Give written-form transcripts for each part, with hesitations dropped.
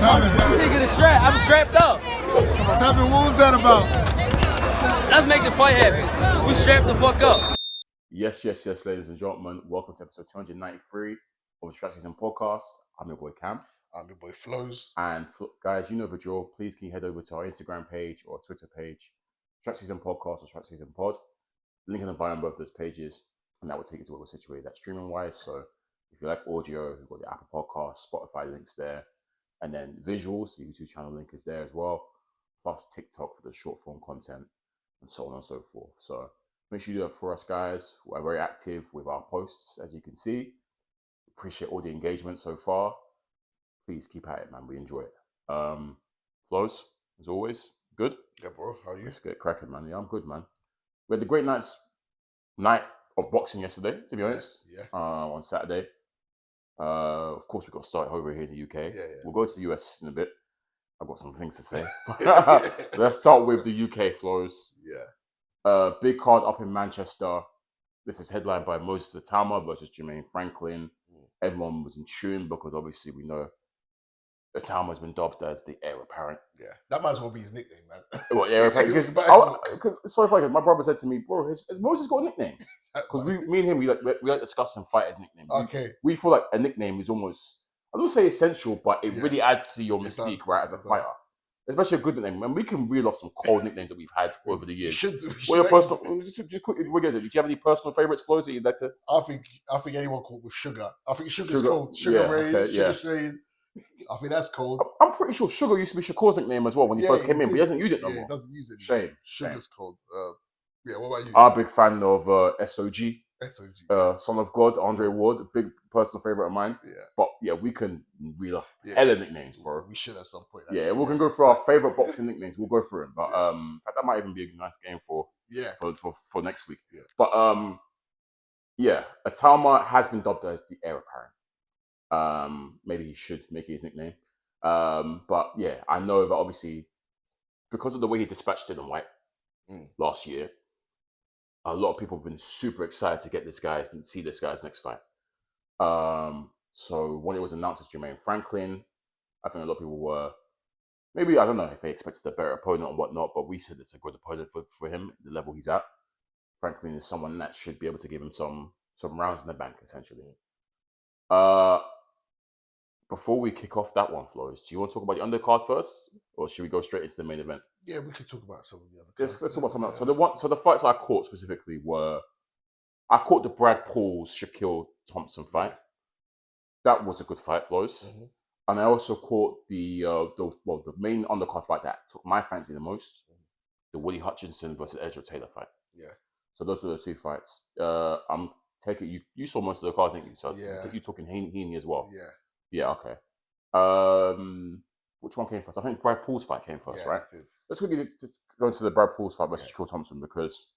Nigga, the strap. I'm strapped up. Tevin, what was that about? Let's make the fight happen. We strapped the fuck up. Yes, ladies and gentlemen. Welcome to episode 293 of the SZN Podcast. I'm your boy Kam. I'm your boy Flowz. And guys, you know the drill. Please can you head over to our Instagram page or Twitter page, SZN Podcast or SZN Pod. Link in the bio on both those pages, and that will take you to where we're situated that streaming wise. So if you like audio, we've got the Apple Podcast, Spotify links there, and then visuals, the YouTube channel link is there as well, plus TikTok for the short form content, and so on and so forth. So make sure you do that for us, guys. We're very active with our posts, as you can see. Appreciate all the engagement so far. Please keep at it, man. We enjoy it. Flowz, as always, good? Yeah, bro. How are you? Let's get cracking, man. Yeah, I'm good, man. We had the great night of boxing yesterday, to be honest. Yeah. On Saturday. Of course, we got started over here in the UK. Yeah. We'll go to the US in a bit. I've got some things to say. Let's start with the UK, Flowz. Yeah. Big card up in Manchester. This is headlined by Moses Itauma versus Jermaine Franklin. Everyone was in tune because obviously we know Itauma has been dubbed as the heir apparent. Yeah. That might as well be his nickname, man. What, heir apparent? Because sorry, funny, my brother said to me, bro, has Moses got a nickname? Because me and him, we like discussing fighters' nicknames. Okay. We feel like a nickname is almost, I don't say essential, but it really adds to your mystique, right, as a fighter. Especially a good nickname. And we can reel off some cold nicknames that we've had over the years. What your personal? Just quickly, do you have any personal favorites, Flowz, that you'd like to? I think anyone called with Sugar. I think Sugar's cold. Sugar Ray, Sugar Shane. I think that's cold. I'm pretty sure Sugar used to be Shakur's nickname as well when he first came in, but he doesn't use it no more. He doesn't use it. Shame. Sugar's cold. Yeah. What about you? I'm a big fan of SOG. SOG. Son of God, Andre Ward, a big personal favorite of mine. Yeah. But yeah, we can reel off hella nicknames, bro. We should at some point. Actually. Yeah, we can go through our favorite boxing nicknames. We'll go through them. But in fact, that might even be a nice game for next week. Yeah. But Itauma has been dubbed as the heir apparent. Maybe he should make it his nickname. But yeah, I know that obviously because of the way he dispatched Dylan White last year, a lot of people have been super excited to get this guy's and see this guy's next fight. So when it was announced as Jermaine Franklin, I think a lot of people were maybe, I don't know if they expected a better opponent or whatnot, but we said it's a good opponent for him, the level he's at. Franklin is someone that should be able to give him some rounds in the bank, essentially. Before we kick off that one, Flowz, do you want to talk about the undercard first, or should we go straight into the main event? Yeah, we could talk about some of the other cards. Let's talk about something else. So the fights I caught specifically were, I caught the Brad Pauls Shaquille Thompson fight. That was a good fight, Flowz. Mm-hmm. And I also caught the main undercard fight that took my fancy the most, the Woody Hutchinson versus Ezra Taylor fight. Yeah. So those were the two fights. I'm taking you saw most of the card, didn't you? So you talking Heaney as well. Yeah. Yeah, okay. Which one came first? I think Brad Paul's fight came first, right? Let's quickly go into the Brad Paul's fight versus Shaquille Thompson, because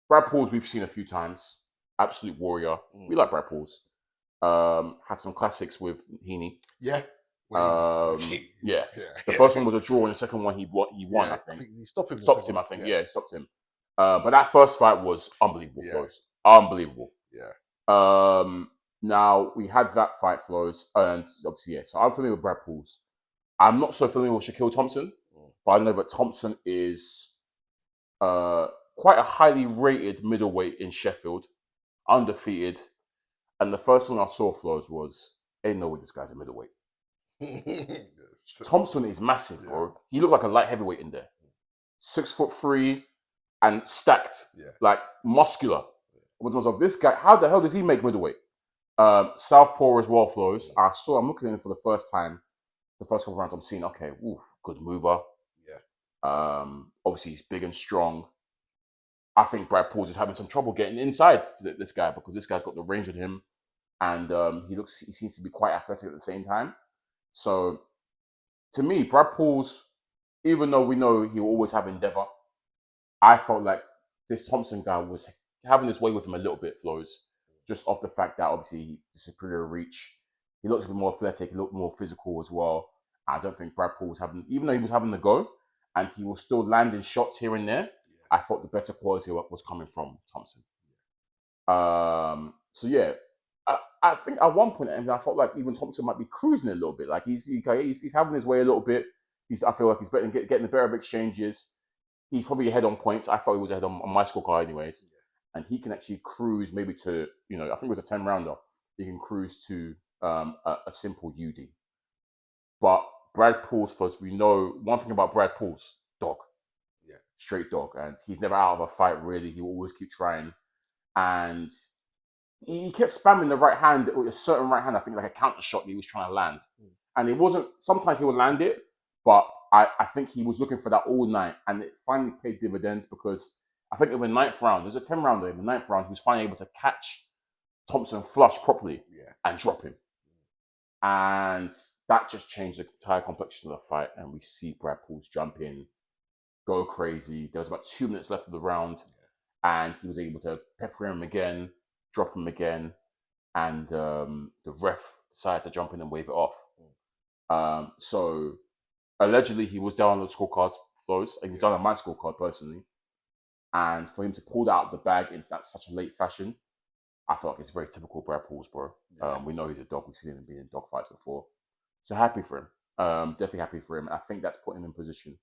Brad Paul's we've seen a few times. Absolute warrior. We like Brad Paul's. Had some classics with Heaney. Yeah. The first one was a draw, and the second one he won. Yeah, I think he stopped him. I think. Yeah, he stopped him. But that first fight was unbelievable, Flowz. Unbelievable. Yeah. Now, we had that fight, Flowz, and obviously, so I'm familiar with Brad Pauls. I'm not so familiar with Shaquille Thompson, but I know that Thompson is quite a highly rated middleweight in Sheffield, undefeated. And the first thing I saw, Flowz, was, ain't no way this guy's a middleweight. Thompson is massive, bro. He looked like a light heavyweight in there. 6'3" and stacked, like muscular. I was myself, this guy, how the hell does he make middleweight? Southpaw as well, Flowz. I'm looking at him for the first time. The first couple of rounds, I'm seeing, okay, good mover. Yeah. Obviously, he's big and strong. I think Brad Pauls is having some trouble getting inside to this guy because this guy's got the range on him, and he seems to be quite athletic at the same time. So, to me, Brad Pauls, even though we know he'll always have endeavor, I felt like this Thompson guy was having his way with him a little bit, Flowz. Just off the fact that obviously the superior reach, he looks a bit more athletic, he looked more physical as well. I don't think Brad Paul was having, even though he was having the go, and he was still landing shots here and there, I thought the better quality was coming from Thompson. So yeah, I think at one point, and I felt like even Thompson might be cruising a little bit. Like he's having his way a little bit. I feel like he's getting the better of exchanges. He's probably ahead on points. I thought he was ahead on my scorecard anyways. And he can actually cruise maybe to, I think it was a 10 rounder. He can cruise to a simple UD. But Brad Paul's first, we know one thing about Brad Paul's dog. Yeah. Straight dog. And he's never out of a fight, really. He will always keep trying. And he kept spamming the right hand, or a certain right hand, I think like a counter shot that he was trying to land. And it wasn't, sometimes he would land it, but I think he was looking for that all night. And it finally paid dividends because I think in the 9th round, there's a 10 rounder in the 9th round, he was finally able to catch Thompson flush properly and drop him. And that just changed the entire complexion of the fight. And we see Brad Paul's jump in, go crazy. There was about 2 minutes left of the round. And he was able to pepper him again, drop him again. And the ref decided to jump in and wave it off. So allegedly he was down on the scorecards, Flowz. He was down on my scorecard personally. And for him to pull that out of the bag in such a late fashion, I feel like it's very typical Brad Paul's, bro. We know he's a dog. We've seen him being in dog fights before. So happy for him. Definitely happy for him. I think that's put him in position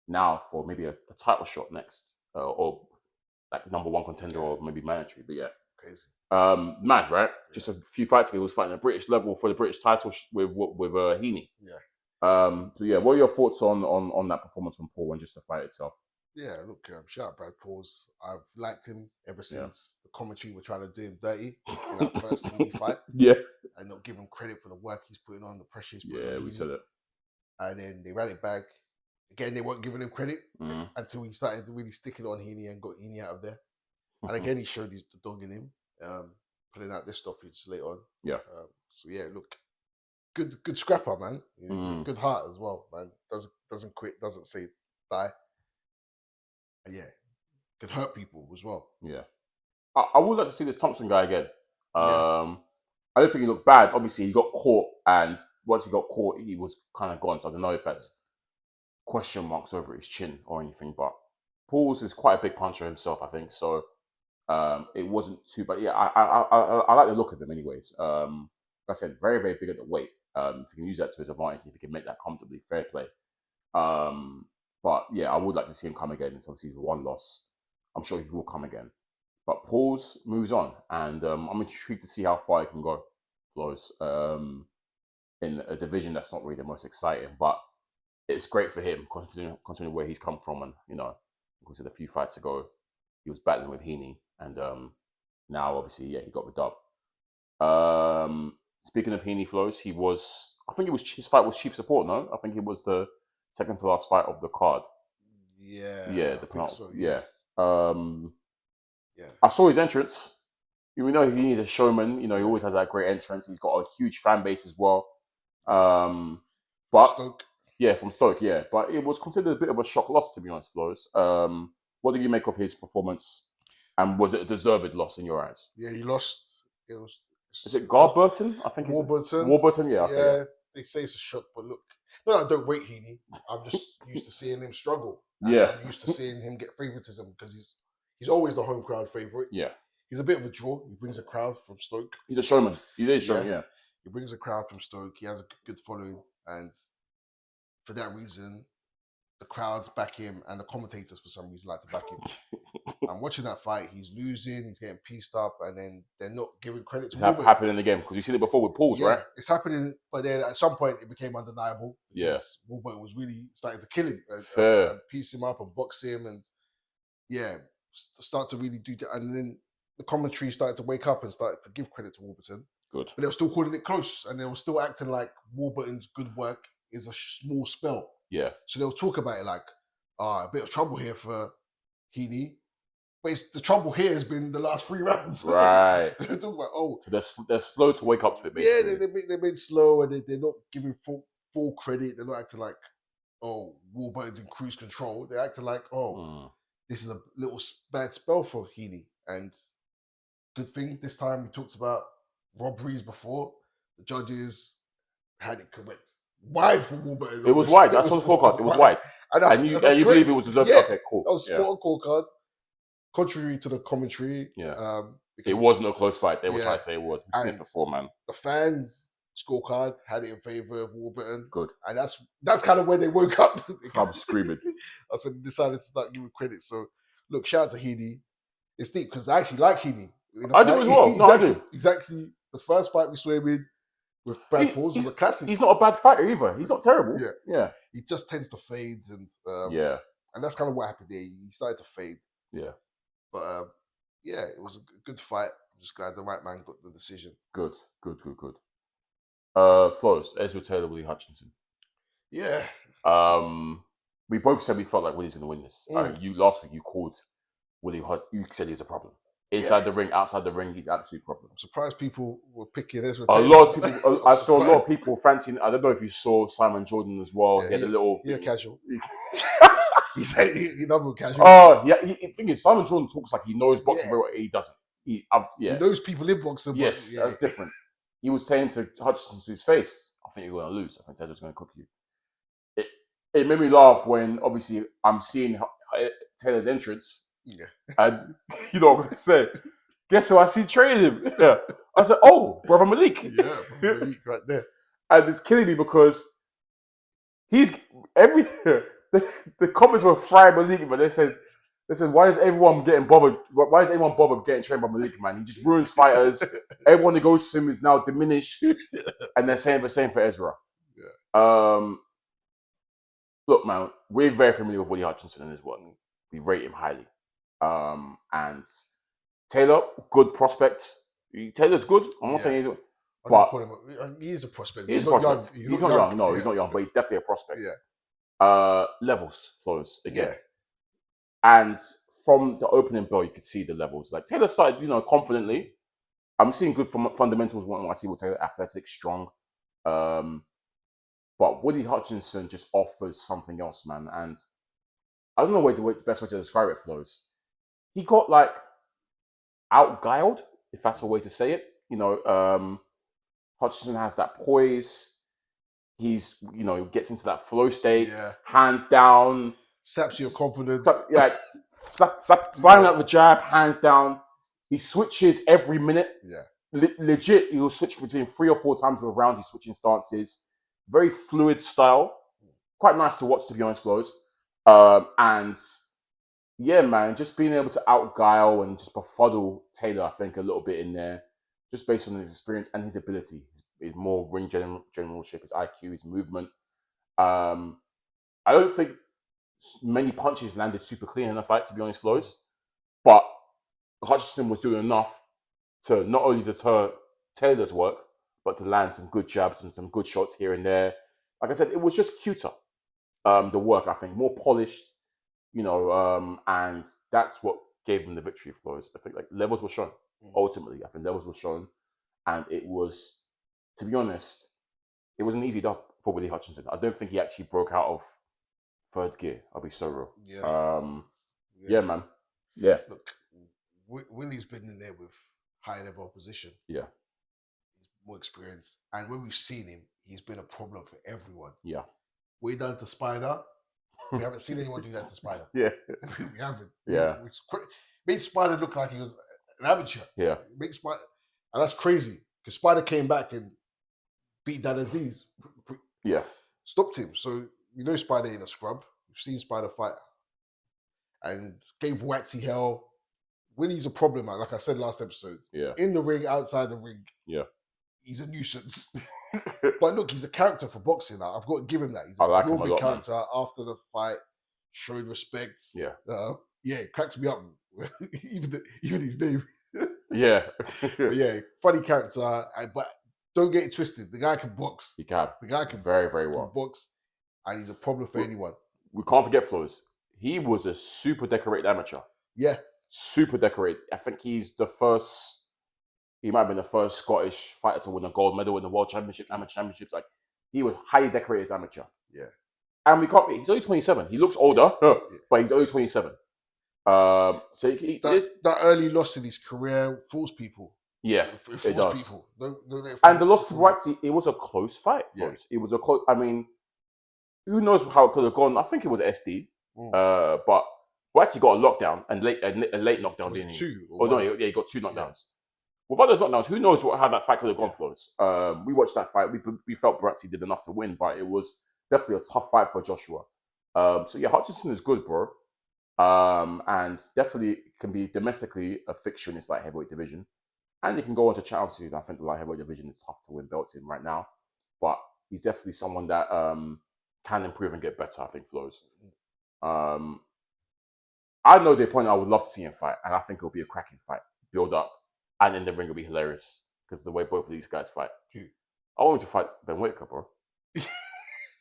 now for maybe a title shot next. Or like number one contender or maybe mandatory. But yeah. Crazy. Mad, right? Just a few fights ago, he was fighting at British level for the British title with Heaney. So yeah, what are your thoughts on that performance from Paul and just the fight itself? Yeah, look, shout out Brad Paul's. I've liked him ever since the commentary were trying to do him dirty in that first Heaney fight. And not give him credit for the work he's putting on, the pressure he's putting on. Yeah, we said it. And then they ran it back. Again, they weren't giving him credit until he started really sticking on Heaney and got Heaney out of there. And again, he showed the dog in him, pulling out this stoppage later on. So yeah, look, good scrapper, man. Good heart as well, man. Doesn't quit, doesn't say die. And yeah, could hurt people as well. Yeah, I would like to see this Thompson guy again. I don't think he looked bad. Obviously, he got caught, and once he got caught, he was kind of gone. So I don't know if that's question marks over his chin or anything. But Paul's is quite a big puncher himself, I think. So it wasn't too bad. Yeah, I like the look of him, anyways. Like I said, very, very big at the weight. If he can use that to his advantage, if he can make that comfortably, fair play. But yeah, I would like to see him come again. It's obviously one loss. I'm sure he will come again. But Paul's moves on, and I'm intrigued to see how far he can go, Flowz, in a division that's not really the most exciting. But it's great for him, considering where he's come from. And, because of the few fights ago, he was battling with Heaney. And now, obviously, he got the dub. Speaking of Heaney, Flowz, his fight was chief support, no? I think he was the second to last fight of the card. Yeah, the penalty. I saw his entrance. We know he's a showman. He always has that great entrance. He's got a huge fan base as well. But Stoke. Yeah, from Stoke. Yeah, but it was considered a bit of a shock loss, to be honest, Flowz. What did you make of his performance? And was it a deserved loss in your eyes? Yeah, he lost. Is it Garburton? I think Warburton. Warburton, yeah. Okay, they say it's a shock, but look, no, I don't rate Heaney. I'm just used to seeing him struggle. And I'm used to seeing him get favoritism because he's always the home crowd favorite. Yeah. He's a bit of a draw. He brings a crowd from Stoke. He's a showman. He is a showman, yeah. He brings a crowd from Stoke. He has a good following. And for that reason, the crowds back him and the commentators for some reason like to back him. I'm watching that fight. He's losing. He's getting pieced up. And then they're not giving credit to him. It's happening again because you've seen it before with Paul's, right? It's happening. But then at some point, it became undeniable. Yeah. Warburton was really starting to kill him. And piece him up and box him. And start to really do that. And then the commentary started to wake up and started to give credit to Warburton. Good. But they were still calling it close. And they were still acting like Warburton's good work is a small spell. Yeah. So they'll talk about it like, a bit of trouble here for Heaney. But the trouble here has been the last 3 rounds. Right. They're talking about, So they're slow to wake up to it, basically. Yeah, they've been slow and they're not giving full credit. They're not acting like, Warburton's in cruise control. They're acting like, this is a little bad spell for Heaney. And good thing, this time we talked about robberies before. The judges had it correct. Wide for Warburton. It was wide. I saw the scorecard. It was wide. And you believe it was deserved? Yeah. Okay, cool. That was spot on scorecard. Contrary to the commentary, It wasn't a close fight. They were Yeah. trying to say it was. We've seen this And before, man. the fans' scorecard had it in favor of Warburton. Good. And that's kind of when they woke up. I'm screaming. That's when they decided to start giving credit. So, look, shout out to Heaney. It's deep because I actually like Heaney. I do as well. No, I do. He's actually the first fight we saw him in with Brad Pauls was a classic. He's not a bad fighter either. He's not terrible. Yeah. He just tends to fade, and and that's kind of what happened there. He started to fade. Yeah. But it was a good fight. I'm just glad the right man got the decision. Good. Flowz, Ezra Taylor, Willie Hutchinson. Yeah. We both said we felt like Willie's going to win this. You last week you called Willie. You said he was a problem. Inside the ring, outside the ring, he's an absolute problem. I'm surprised people were picking Ezra Taylor. A lot of people. I saw a lot of people fancying. I don't know if you saw Simon Jordan as well. Yeah, he had a little. Yeah, casual. He double casual. Oh, yeah. The thing is, Simon Jordan talks like he knows boxing very well. He doesn't. He knows people in boxing. Yes, that's different. He was saying to Hutchinson to his face, "I think you're going to lose. I think Taylor's going to cook you." It made me laugh when obviously I'm seeing Taylor's entrance. Yeah. And you know what I'm going to say? Guess who I see training him? Yeah. I said, "Oh, brother Malik." Yeah, brother Malik right there. And it's killing me because the comments were frying Malik, but they said, why is everyone getting bothered? Why is anyone bothered getting trained by Malik, man? He just ruins fighters. Everyone that goes to him is now diminished. And they're saying the same for Ezra. Yeah. Look, man, we're very familiar with Willie Hutchinson and his work. We rate him highly. And Taylor, good prospect. Taylor's good. I'm not saying he is a prospect. He's not young. He's not young. No, he's not young, but he's definitely a prospect. Yeah. Levels, Flowz again. Yeah. And from the opening bell, you could see the levels. Like Taylor started, confidently. I'm seeing good fundamentals when I see what Taylor, athletic, strong. But Willie Hutchinson just offers something else, man. And I don't know the best way to describe it, Flowz. He got out-guiled, if that's the way to say it. Hutchinson has that poise. He's, gets into that flow state, hands down. Saps your confidence. Firing out the jab, hands down. He switches every minute. Yeah. Legit, he'll switch between 3 or 4 times per round. He's switching stances. Very fluid style. Quite nice to watch, to be honest, Flowz. And yeah, man, just being able to out-guile and just befuddle Taylor, I think, a little bit in there, just based on his experience and his ability. His more ring generalship, his IQ, his movement. I don't think many punches landed super clean in the fight, to be honest, Flowz. But Hutchinson was doing enough to not only deter Taylor's work, but to land some good jabs and some good shots here and there. Like I said, it was just cuter. The work, I think, more polished, and that's what gave him the victory, Flowz. I think levels were shown. Ultimately, I think levels were shown, and it was, to be honest, it was an easy dub for Willie Hutchinson. I don't think he actually broke out of third gear. I'll be so real. Yeah, man. Yeah. Look, Willie's been in there with high level opposition. Yeah. He's more experienced, and when we've seen him, he's been a problem for everyone. Yeah. We done to Spider. We haven't seen anyone do that to Spider. Yeah. We haven't. Yeah. Made Spider look like he was an amateur. Yeah. Make Spider, and that's crazy because Spider came back and beat Dan Aziz. Yeah. Stopped him. So we know Spider ain't a scrub. We've seen Spider fight and gave Waxy hell. Willie's a problem, man. Like I said last episode. Yeah. In the ring, outside the ring. Yeah. He's a nuisance. But look, he's a character for boxing now. I've got to give him that. He's I like him a big lot, character. Man. After the fight, showed respect. Yeah. It cracks me up. even his name. Yeah. Yeah, funny character. But don't get it twisted. The guy can box. He can. The guy can very, very well box, and he's a problem for anyone. We can't forget Flowz. He was a super decorated amateur. Yeah. Super decorated. I think he's the first. He might have been the first Scottish fighter to win a gold medal in the World Championship, Amateur Championships. He was highly decorated as amateur. Yeah. And he's only 27. He looks older, but he's only 27. So that early loss in his career fools people. Yeah, it does. People. Don't and the loss to Waxy, it was a close fight. Yeah. It was a close. I mean, who knows how it could have gone? I think it was SD, but Boatsy got a lockdown and a late knockdown, Was it didn't he? two? Oh, no, he got 2 knockdowns. Without those knockdowns, who knows how that fight could have gone, Flowz? We watched that fight. We felt Boatsy did enough to win, but it was definitely a tough fight for Joshua. So yeah, Hutchinson is good, bro. And definitely can be domestically a fixture in this light heavyweight division. And he can go on to challenge. I think the light heavyweight division is tough to win belts in right now. But he's definitely someone that can improve and get better, I think, Flowz. I know the opponent I would love to see him fight, and I think it'll be a cracking fight. Build up, and in the ring will be hilarious because the way both of these guys fight. I want him to fight Ben Whitaker, bro.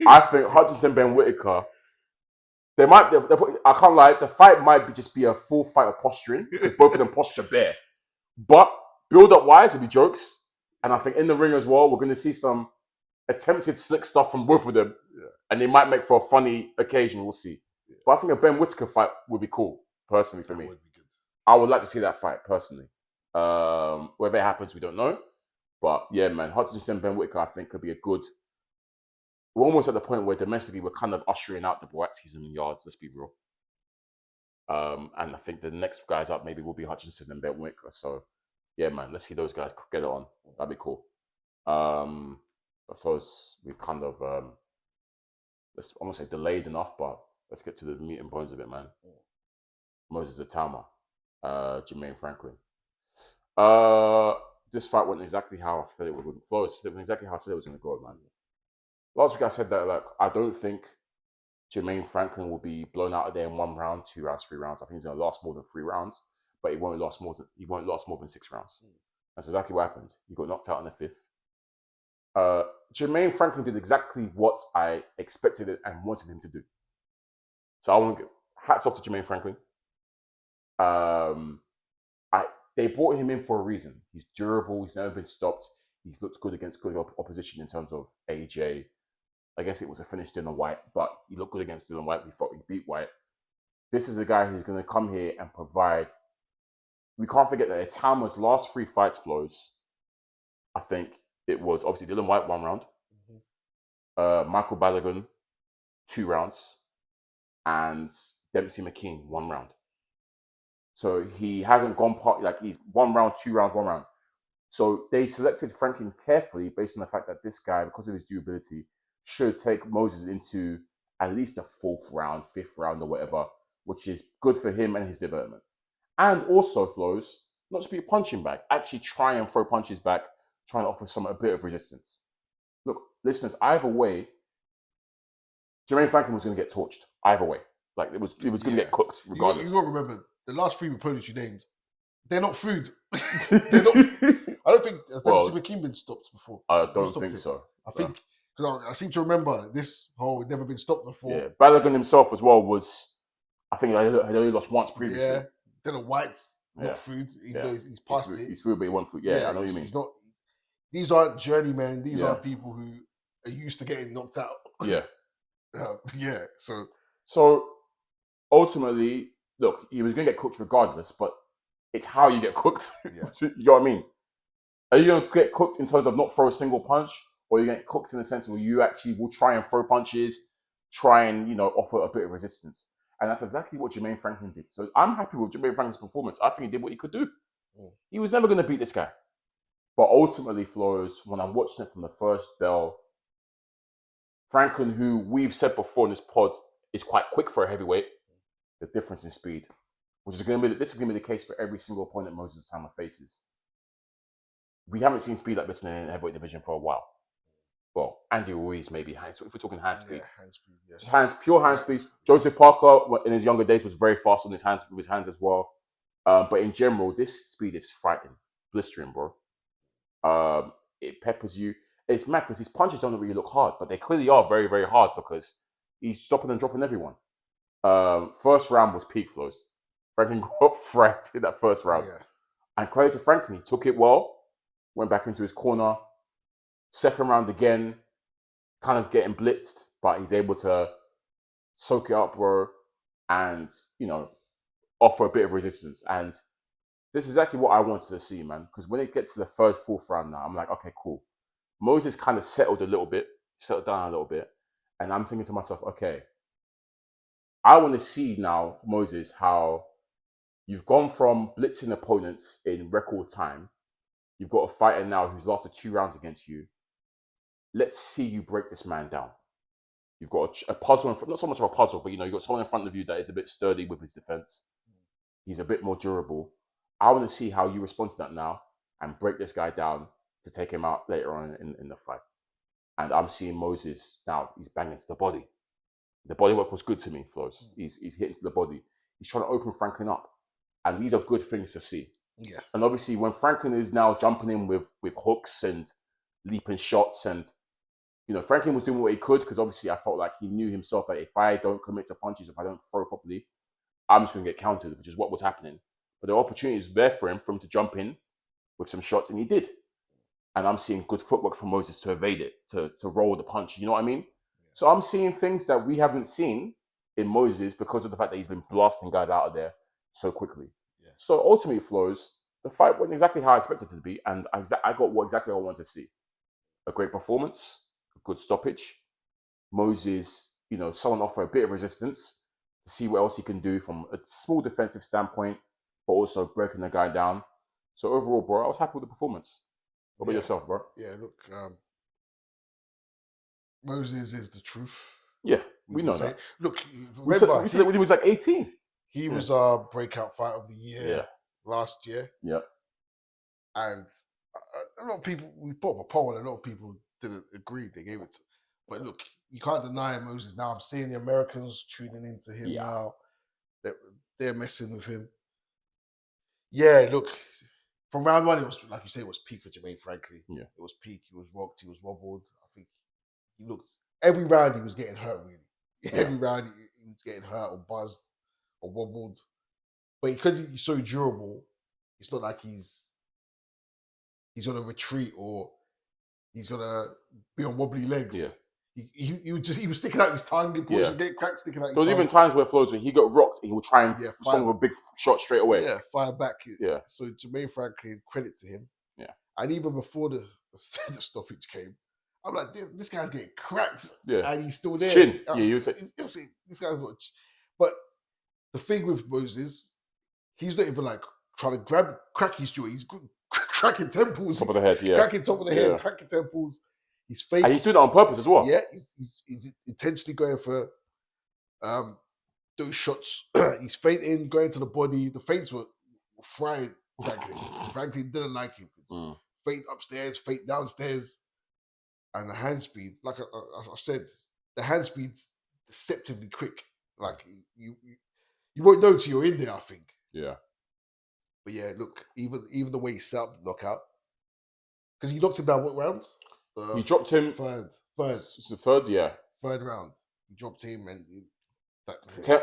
I think Hutchinson, Ben Whitaker, I can't lie, the fight might just be a full fight of posturing because both of them posture bare. But build up wise, it'll be jokes. And I think in the ring as well, we're going to see some attempted slick stuff from both of them. Yeah. And they might make for a funny occasion, we'll see. Yeah. But I think a Ben Whitaker fight would be cool, personally, for me. Would be good. I would like to see that fight, personally. Whether it happens, we don't know. But yeah, man, Hutchinson, Ben Whitaker, I think could be a good... We're almost at the point where domestically we're kind of ushering out the Boatskis and yards, let's be real. And I think the next guys up maybe will be Hutchinson and Ben Whitaker. So yeah, man, let's see those guys get it on. That'd be cool. I suppose we've kind of, let's almost say delayed enough, but let's get to the meat and bones of it, man. Moses Itauma, Jermaine Franklin. This fight went exactly how I said it would flow. It went exactly how I said it was going to go, man. Last week I said that like I don't think Jermaine Franklin will be blown out of there in 1 round, 2 rounds, 3 rounds. I think he's going to last more than 3 rounds, but he won't last more than 6 rounds. That's exactly what happened. He got knocked out in the 5th. Jermaine Franklin did exactly what I expected it and wanted him to do. So I want to give hats off to Jermaine Franklin. They brought him in for a reason. He's durable. He's never been stopped. He's looked good against good opposition in terms of AJ. I guess it was a finish Dylan White, but he looked good against Dylan White. We thought he beat White. This is a guy who's going to come here and provide. We can't forget that Itauma's last 3 fights, Flowz, I think it was obviously Dylan White 1 round, Michael Balogun 2 rounds, and Dempsey McKean 1 round. So he hasn't gone part, like he's 1 round, 2 rounds, 1 round. So they selected Franklin carefully based on the fact that this guy, because of his durability, should take Moses into at least the 4th round, 5th round or whatever, which is good for him and his development. And also, Flowz, not just be a punching bag, actually try and throw punches back, trying to offer a bit of resistance. Look, listeners, either way, Jermaine Franklin was going to get torched. Either way. Like, it was going to get cooked regardless. You got to remember, the last 3 opponents you named, they're not food. They're not. I don't think McKean been stopped before. I don't think so. I think because I seem to remember this whole never been stopped before. Yeah, Balogun himself as well was. I think he had only lost once previously. Yeah, Dylan White's not food. Even though he's past it. He's food, but he won food. Yeah, I know what you mean. He's not. These aren't journeymen. These are people who are used to getting knocked out. Yeah. So ultimately, look, he was going to get cooked regardless, but it's how you get cooked. Yeah. You know what I mean? Are you going to get cooked in terms of not throw a single punch, or are you going to get cooked in the sense where you actually will try and throw punches, try and offer a bit of resistance? And that's exactly what Jermaine Franklin did. So I'm happy with Jermaine Franklin's performance. I think he did what he could do. He was never going to beat this guy. But ultimately, Flowz, when I'm watching it from the first bell, Franklin, who we've said before in this pod, is quite quick for a heavyweight. The difference in speed, which is going to be the case for every single opponent Moses Itauma faces. We haven't seen speed like this in the heavyweight division for a while. Well, Andy Ruiz maybe if we're talking hand speed, just pure hand speed. Joseph Parker in his younger days was very fast on his hands with his hands as well. But in general, this speed is frightening, blistering, bro. It peppers you. It's mad because his punches don't really look hard, but they clearly are very, very hard because he's stopping and dropping everyone. First round was peak, Flowz. Franklin got fracked in that first round. Yeah. And credit to Franklin, he took it well, went back into his corner. Second round again, kind of getting blitzed, but he's able to soak it up, bro, and, offer a bit of resistance. And this is exactly what I wanted to see, man, because when it gets to the 3rd, 4th round now, I'm like, okay, cool. Moses kind of settled down a little bit, and I'm thinking to myself, okay, I want to see now, Moses, how you've gone from blitzing opponents in record time. You've got a fighter now who's lasted 2 rounds against you. Let's see you break this man down. You've got a puzzle, not so much of a puzzle, but you've got someone in front of you that is a bit sturdy with his defense. He's a bit more durable. I want to see how you respond to that now and break this guy down to take him out later on in the fight. And I'm seeing Moses now, he's banging to the body. The body work was good to me, Flowz. He's hitting to the body. He's trying to open Franklin up. And these are good things to see. Yeah. And obviously when Franklin is now jumping in with hooks and leaping shots, and Franklin was doing what he could, because obviously I felt like he knew himself that if I don't commit to punches, if I don't throw properly, I'm just going to get countered, which is what was happening. But there are opportunities there for him to jump in with some shots, and he did. And I'm seeing good footwork from Moses to evade it, to roll the punch. You know what I mean? Yeah. So I'm seeing things that we haven't seen in Moses because of the fact that he's been blasting guys out of there so quickly. Yeah. So ultimately, Flowz, the fight went exactly how I expected it to be, and I got exactly what I wanted to see. A great performance, a good stoppage. Moses, someone offer a bit of resistance to see what else he can do from a small defensive standpoint, but also breaking the guy down. So overall, bro, I was happy with the performance. What about yourself, bro? Yeah, look, Moses is the truth. Yeah, we know that. Look, we said that when he was like 18. He was our breakout fight of the year last year. Yeah. And a lot of people, we put up a poll and a lot of people didn't agree. They gave it to. But look, you can't deny Moses. Now I'm seeing the Americans tuning into him now. They're messing with him. Yeah, look, from round one, it was, like you say, it was peak for Jermaine Franklin. Yeah. It was peak. He was rocked. He was wobbled. I think he looked, every round he was getting hurt, really. Yeah. Every round he was getting hurt or buzzed or wobbled. But because he's so durable, it's not like he's going to retreat or he's going to be on wobbly legs. Yeah. He was sticking out his tongue. He was getting cracks sticking out his tongue. There was even times where Flowz, when he got rocked, he would try and respond with a big shot straight away. Yeah, fire back. Yeah. So Jermaine Franklin, credit to him. Yeah. And even before the stoppage came, I'm like, this guy's getting cracked. Yeah. And he's still there. Chin. Yeah, you say. This guy's got. But the thing with Moses, he's not even like trying to crack his jaw. He's cracking temples. Top of the head, yeah. Cracking top of the head, cracking temples. He's fake. And he's doing that on purpose as well. Yeah, he's intentionally going for those shots. He's feinting, going to the body. The feints were frying Franklin. Franklin didn't like him. Feint upstairs, feint downstairs. And the hand speed, like I said, the hand speed's deceptively quick. Like you won't know till you're in there, I think. Yeah. But yeah, look, even the way he set up the knockout, because he knocked him down what round? He dropped him third. It's the third, yeah. Third round. He dropped him and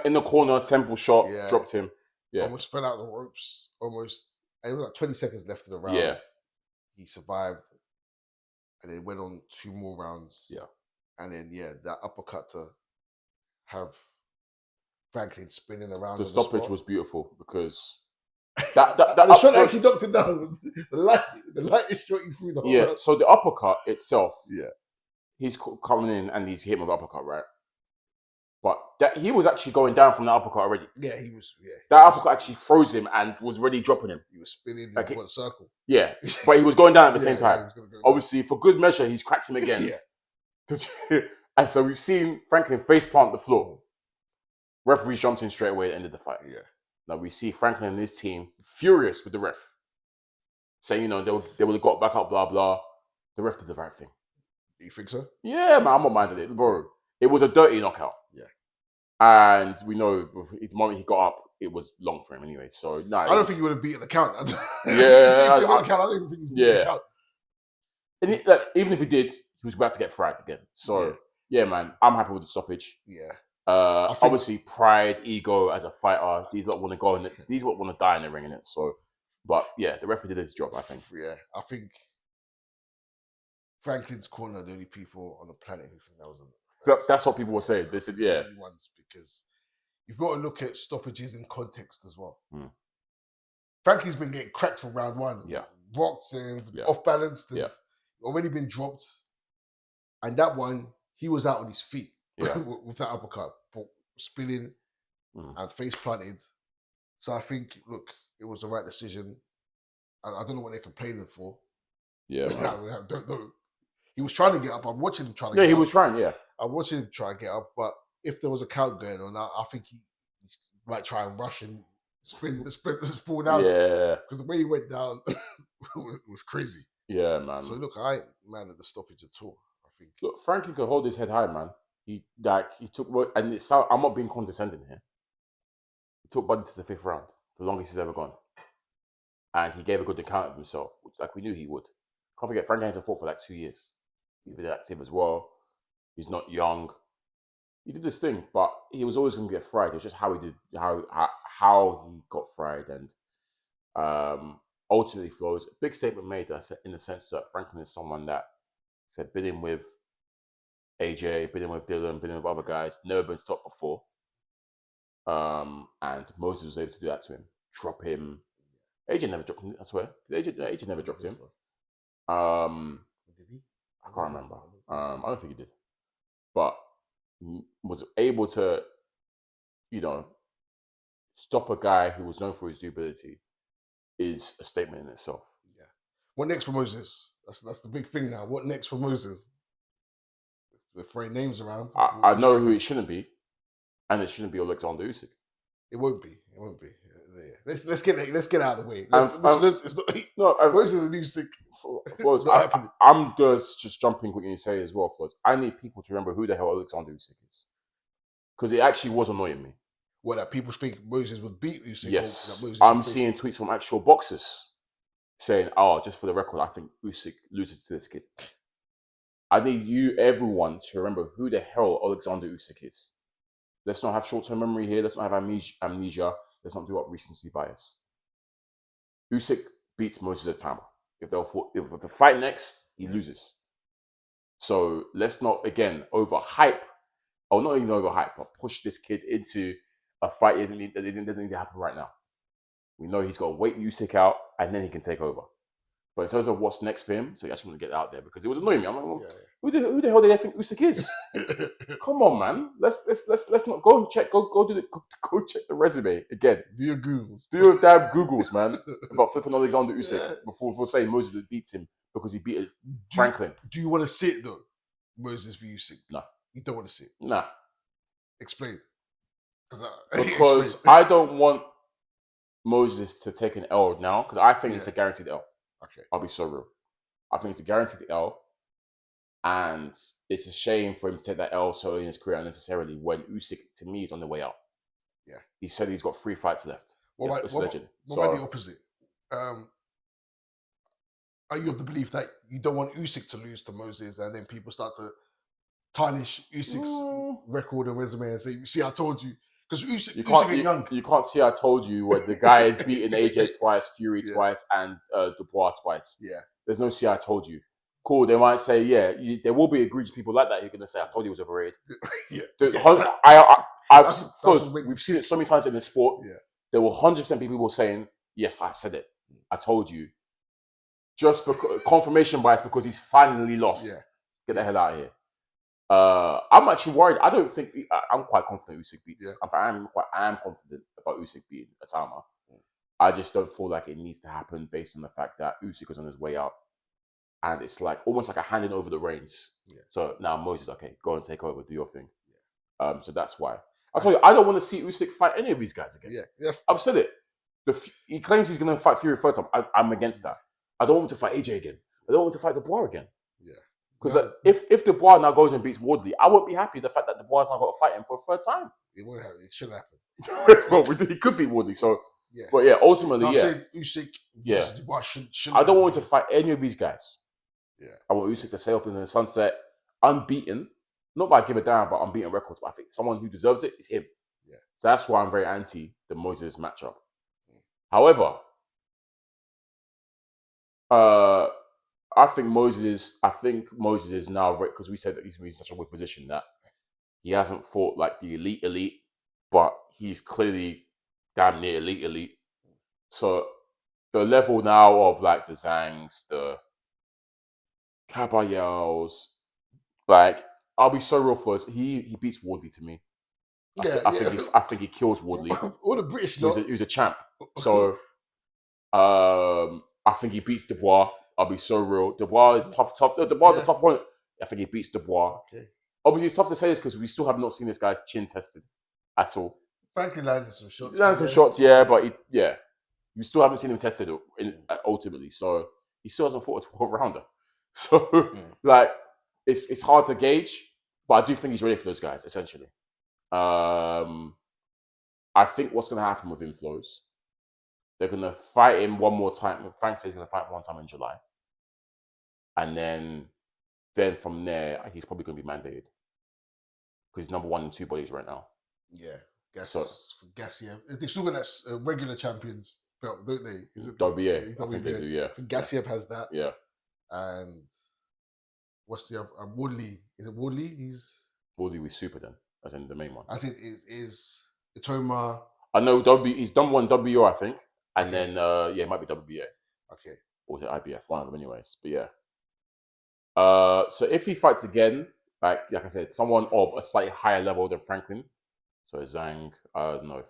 in the corner, temple shot, dropped him. Yeah. Almost fell out the ropes. Almost. And it was like 20 seconds left of the round. Yeah. He survived. And then went on 2 more rounds. Yeah. And then that uppercut to have Franklin spinning around. The stoppage was beautiful because the shot actually knocked him down. Was the lightest shot he threw the whole round. So the uppercut itself, he's coming in and he's hitting with the uppercut, right? But he was actually going down from the uppercut already. Yeah, he was. Yeah, that uppercut actually froze him and was already dropping him. He was spinning in one circle. Yeah, but he was going down at the same time. Obviously, for good measure, he's cracked him again. And so we've seen Franklin face plant the floor. Referee jumped in straight away at the end of the fight. Yeah. Now we see Franklin and his team furious with the ref, saying they would have got back up, blah blah. The ref did the right thing. Do you think so? Yeah, man, I'm not minded it, bro. It was a dirty knockout. Yeah. And we know the moment he got up, it was long for him anyway. So no, I don't think he would have beaten the count. I don't think he's beaten the count. And even if he did, he was about to get fried again. So yeah, man, I'm happy with the stoppage. Yeah. Obviously, pride, ego as a fighter. These lot want to go and these lot want to die in the ring in it. So, but yeah, the referee did his job. I think. Yeah, I think Franklin's corner are the only people on the planet who think that was. That's what people were saying. They said, yeah, ones, because you've got to look at stoppages in context as well. Franklin's been getting cracked from round 1. Yeah, rocked and off balanced and already been dropped. And that one, he was out on his feet with that uppercut, spinning. and face planted. So I think, look, it was the right decision. I don't know what they're complaining for. Yeah, man. I don't know. He was trying to get up. I'm watching him trying to Yeah, get he up. was trying, yeah. I'm watching him try to get up, but if there was a count going on, I think he might try and rush and sprint fall down. Yeah. Because the way he went down was crazy. Yeah, man. So look, I ain't mad at the stoppage at all. I think. Look, Frankie could hold his head high, man. He took work, and I'm not being condescending here. He took Buddy to the 5th round, the longest he's ever gone, and he gave a good account of himself, which we knew he would. Can't forget, Frankie hasn't fought for 2 years. He's been active as well. He's not young. He did this thing, but he was always going to get fried. It's just how he did, how he got fried, and ultimately, Flowz, a big statement made in the sense that Franklin is someone that said been in with AJ, been in with Dylan, been in with other guys, never been stopped before. And Moses was able to do that to him, drop him. AJ never dropped him, I swear. AJ never dropped him. Did he? I can't remember. I don't think he did. But was able to, stop a guy who was known for his durability is a statement in itself. Yeah. What next for Moses? That's the big thing now. What next for Moses? We're throwing names around. I know who it shouldn't be, and it shouldn't be Alexander Usyk. It won't be. Yeah. Let's get out of the way. It's not, Moses and Usyk. Flowz, I'm just jumping what you say as well, Flowz. I need people to remember who the hell Alexander Usyk is, because it actually was annoying me. What, that people think Moses would beat Usyk? Yes, I'm seeing tweets from actual boxers saying, "Oh, just for the record, I think Usyk loses to this kid." I need everyone, to remember who the hell Alexander Usyk is. Let's not have short-term memory here. Let's not have amnesia. Let's not do up recency bias. Usyk beats Moses Itauma. If the fight next, he loses. So let's not, again, overhype, or not even overhype, but push this kid into a fight that doesn't need to happen right now. We know he's got to wait Usyk out, and then he can take over. But in terms of what's next for him, so I just want to get out there because it was annoying me. I'm like, well, who the hell do they think Usyk is? Come on, man. Let's not go and check. Go check the resume again. Do your Googles. Do your damn Googles, man. About flipping Alexander Usyk before saying Moses beats him because he beat Franklin. Do you want to see it though, Moses v Usyk? No, you don't want to see it. Nah. Explain. Because I don't want Moses to take an L now, because I think it's a guaranteed L. Okay. I'll be so real. I think it's a guaranteed L, and it's a shame for him to take that L so early in his career unnecessarily when Usyk, to me, is on the way out. Yeah. He said he's got 3 fights left. What about the opposite? Are you of the belief that you don't want Usyk to lose to Moses, and then people start to tarnish Usyk's record and resume and say, "You see, I told you." Because Usyk is young. You can't see I told you what the guy has beaten AJ twice, Fury twice, and Dubois twice. Yeah. There's no see I told you. Cool, they might say, there will be egregious people like that who are going to say, I told you he was overrated. We've seen it so many times in the sport. Yeah. There will 100% be people saying, yes, I said it. I told you. Just because confirmation bias because he's finally lost. Yeah. Get the hell out of here. I'm actually worried. I don't think I'm quite confident Usyk beats. Yeah. I am confident about Usyk beating Itauma. I just don't feel like it needs to happen based on the fact that Usyk is on his way out, and it's like almost like a handing over the reins. Yeah. So now Moses, okay, go and take over, do your thing. Yeah. So that's why I told you I don't want to see Usyk fight any of these guys again. Yeah. Yes. I've said it. He claims he's going to fight Fury third time. I'm against that. I don't want him to fight AJ again. I don't want him to fight Dubois again. Yeah. Because if Dubois now goes and beats Wardley, I won't be happy with the fact that Dubois now got to fight him for a third time. It won't happen. It should happen. Well, he could beat Wardley. So, yeah. But yeah, ultimately, I'm saying Usyk versus Dubois shouldn't I don't want him to fight any of these guys. Yeah. I want Usyk to sail off in the sunset, unbeaten, not by give a damn about unbeaten records, but I think someone who deserves it is him. Yeah. So that's why I'm very anti the Moses matchup. However, I think Moses is now, because we said that he's in such a weak position that he hasn't fought like the elite, but he's clearly damn near elite. So the level now of like the Zangs, the Caballeros, like I'll be so real for us. He beats Wardley to me. I think he kills Woodley. All the British He was a champ. So I think he beats Dubois. I'll be so real. Dubois is tough. Dubois is a tough one. I think he beats Dubois. Okay. Obviously, it's tough to say this because we still have not seen this guy's chin tested at all. Franklin landed some shots. He landed some shots, but we still haven't seen him tested ultimately. So he still hasn't fought a 12-rounder. So it's hard to gauge, but I do think he's ready for those guys. Essentially, I think what's going to happen with him, Flowz, they're going to fight him one more time. Frank says he's going to fight one time in July, and then from there he's probably going to be mandated because he's number 1 in 2 bodies right now. Yeah. Gassiev. They still got that regular champions belt, don't they? Is it WBA? I think they do, yeah. Gassiev has that. Yeah. And what's the other? Woodley. Is it Woodley? Woodley was super then, as in the main one. I think is Itauma. I know he's done 1 WO, I think. And then, it might be WBA. Okay. Or is it IBF? One of them anyways. But yeah. So if he fights again, like I said, someone of a slightly higher level than Franklin, so Zhang,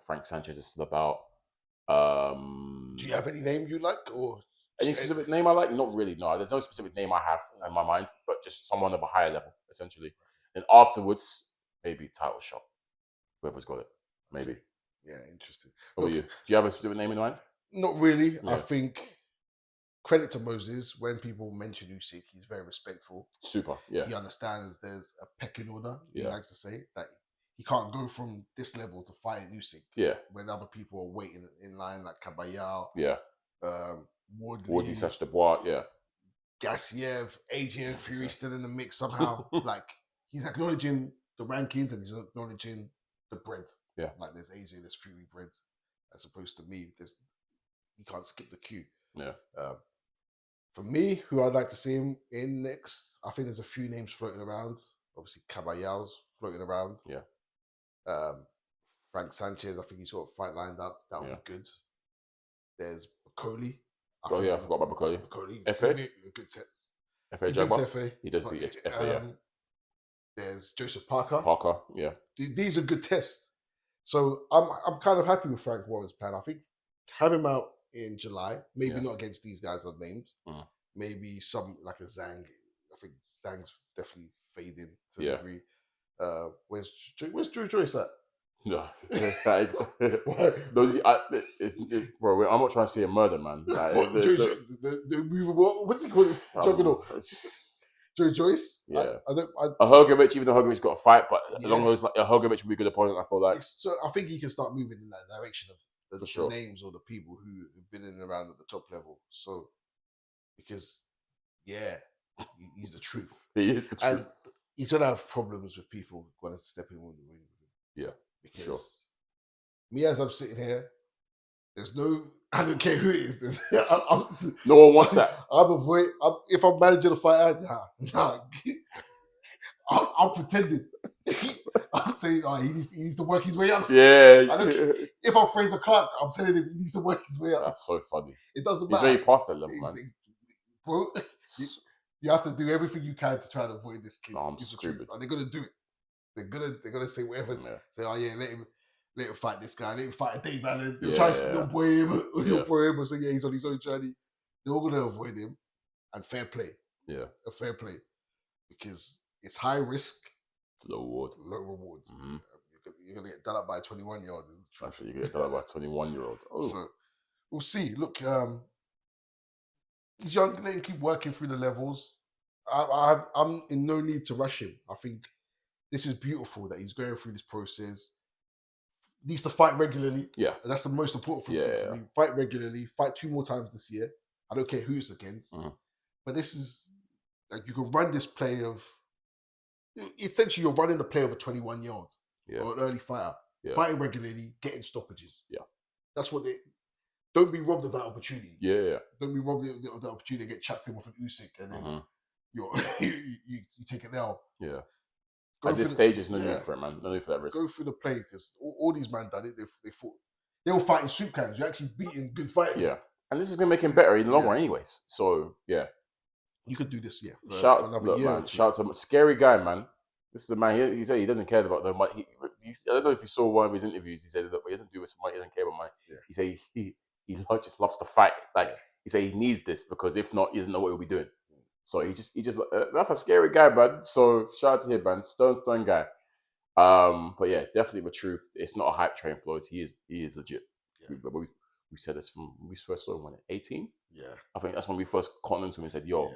Frank Sanchez is still about. Do you have any name you like, or any specific name I like? Not really. No, there's no specific name I have in my mind, but just someone of a higher level, essentially. And afterwards, maybe title shot. Whoever's got it, maybe. Yeah, interesting. What about you? Do you have a specific name in mind? Not really. Yeah. I think credit to Moses. When people mention Usyk, he's very respectful. Super. Yeah. He understands there's a pecking order. He Yeah. likes to say that. He can't go from this level to fight Usyk. Yeah. When other people are waiting in line, like Kabayal, Yeah. Woodley, Sash Dubois, yeah. Gassiev, AJ Fury still in the mix somehow. Like he's acknowledging the rankings and he's acknowledging the bread. Yeah. Like there's AJ, there's Fury bread, as opposed to me. He can't skip the queue. Yeah. For me, who I'd like to see him in next, I think there's a few names floating around. Obviously, Caballal's floating around. Yeah. Frank Sanchez, I think he's got a fight lined up. That would be good. There's Bakoli. I forgot about Bakoli. FA? A good test. FA Jabba? FA. He does beat FA, yeah. There's Joseph Parker. Yeah. These are good tests. So I'm kind of happy with Frank Warren's plan. I think have him out in July. Maybe not against these guys I've named. Maybe some like a Zhang. I think Zhang's definitely fading to a degree. Where's Drew Joyce at? No, bro. I'm not trying to see a murder, man. The movable. What's he called? Joe Joyce. Yeah. I Hergovic, even though Hergovic's got a fight, but along those like Hergovic would be a good opponent. I feel like. So I think he can start moving in that direction of the names or the people who've been in and around at the top level. So because he's the truth. He is the truth. And he's gonna have problems with people going to step in on the ring with him. Yeah. Because me, as I'm sitting here, I don't care who it is. No one wants that. If I'm managing a fighter, nah. I'm pretending. I'm saying, he needs to work his way up. Yeah. If I'm Fraser Clark, I'm telling him he needs to work his way up. That's so funny. It doesn't matter. He's very past that level, man. Bro, you have to do everything you can to try to avoid this kid. No, I'm stupid. And they're gonna do it. They're gonna say whatever. Yeah. Say, let him fight this guy. Let him fight a Dave Allen. They'll try to little boy him. So he's on his own journey. They're all gonna avoid him. And fair play. Yeah. A fair play. Because it's high risk, low reward. Mm-hmm. You're gonna get done up by a 21-year-old. Actually, you get done up by a 21-year-old. Oh. So we'll see. Look, he's young. Let him keep working through the levels. I'm in no need to rush him. I think this is beautiful that he's going through this process. He needs to fight regularly. Yeah. And that's the most important thing for me. Fight regularly. Fight 2 more times this year. I don't care who it's against. Mm-hmm. But this is like you can run this play of essentially you're running the play of a 21-year-old or an early fighter. Yeah. Fighting regularly, getting stoppages. Yeah. That's what they don't be robbed of that opportunity. Yeah. Don't be robbed of that opportunity to get chucked in with an Usyk and then you take it now. Yeah. At this stage, there's no need for it, man. No need for that risk. Go through the play because all these men done it. They fought. They were fighting soup cans. You're actually beating good fighters. Yeah. And this is gonna make him better in the long run, anyways. So you could do this. For shout another year. Man. Shout out to him. Scary guy, man. This is a man. He said he doesn't care about the money. I don't know if you saw one of his interviews. He said, look, he doesn't do this for money. He doesn't care about money. Yeah. He said he just loves to fight. Like he said, he needs this because if not, he doesn't know what he'll be doing. So he just that's a scary guy, man. So shout out to him, man. Stone guy. But yeah, definitely the truth. It's not a hype train, Flowz. He is legit. Yeah. We said this from we first saw him when 18. Yeah. I think that's when we first caught him to him and said, "Yo,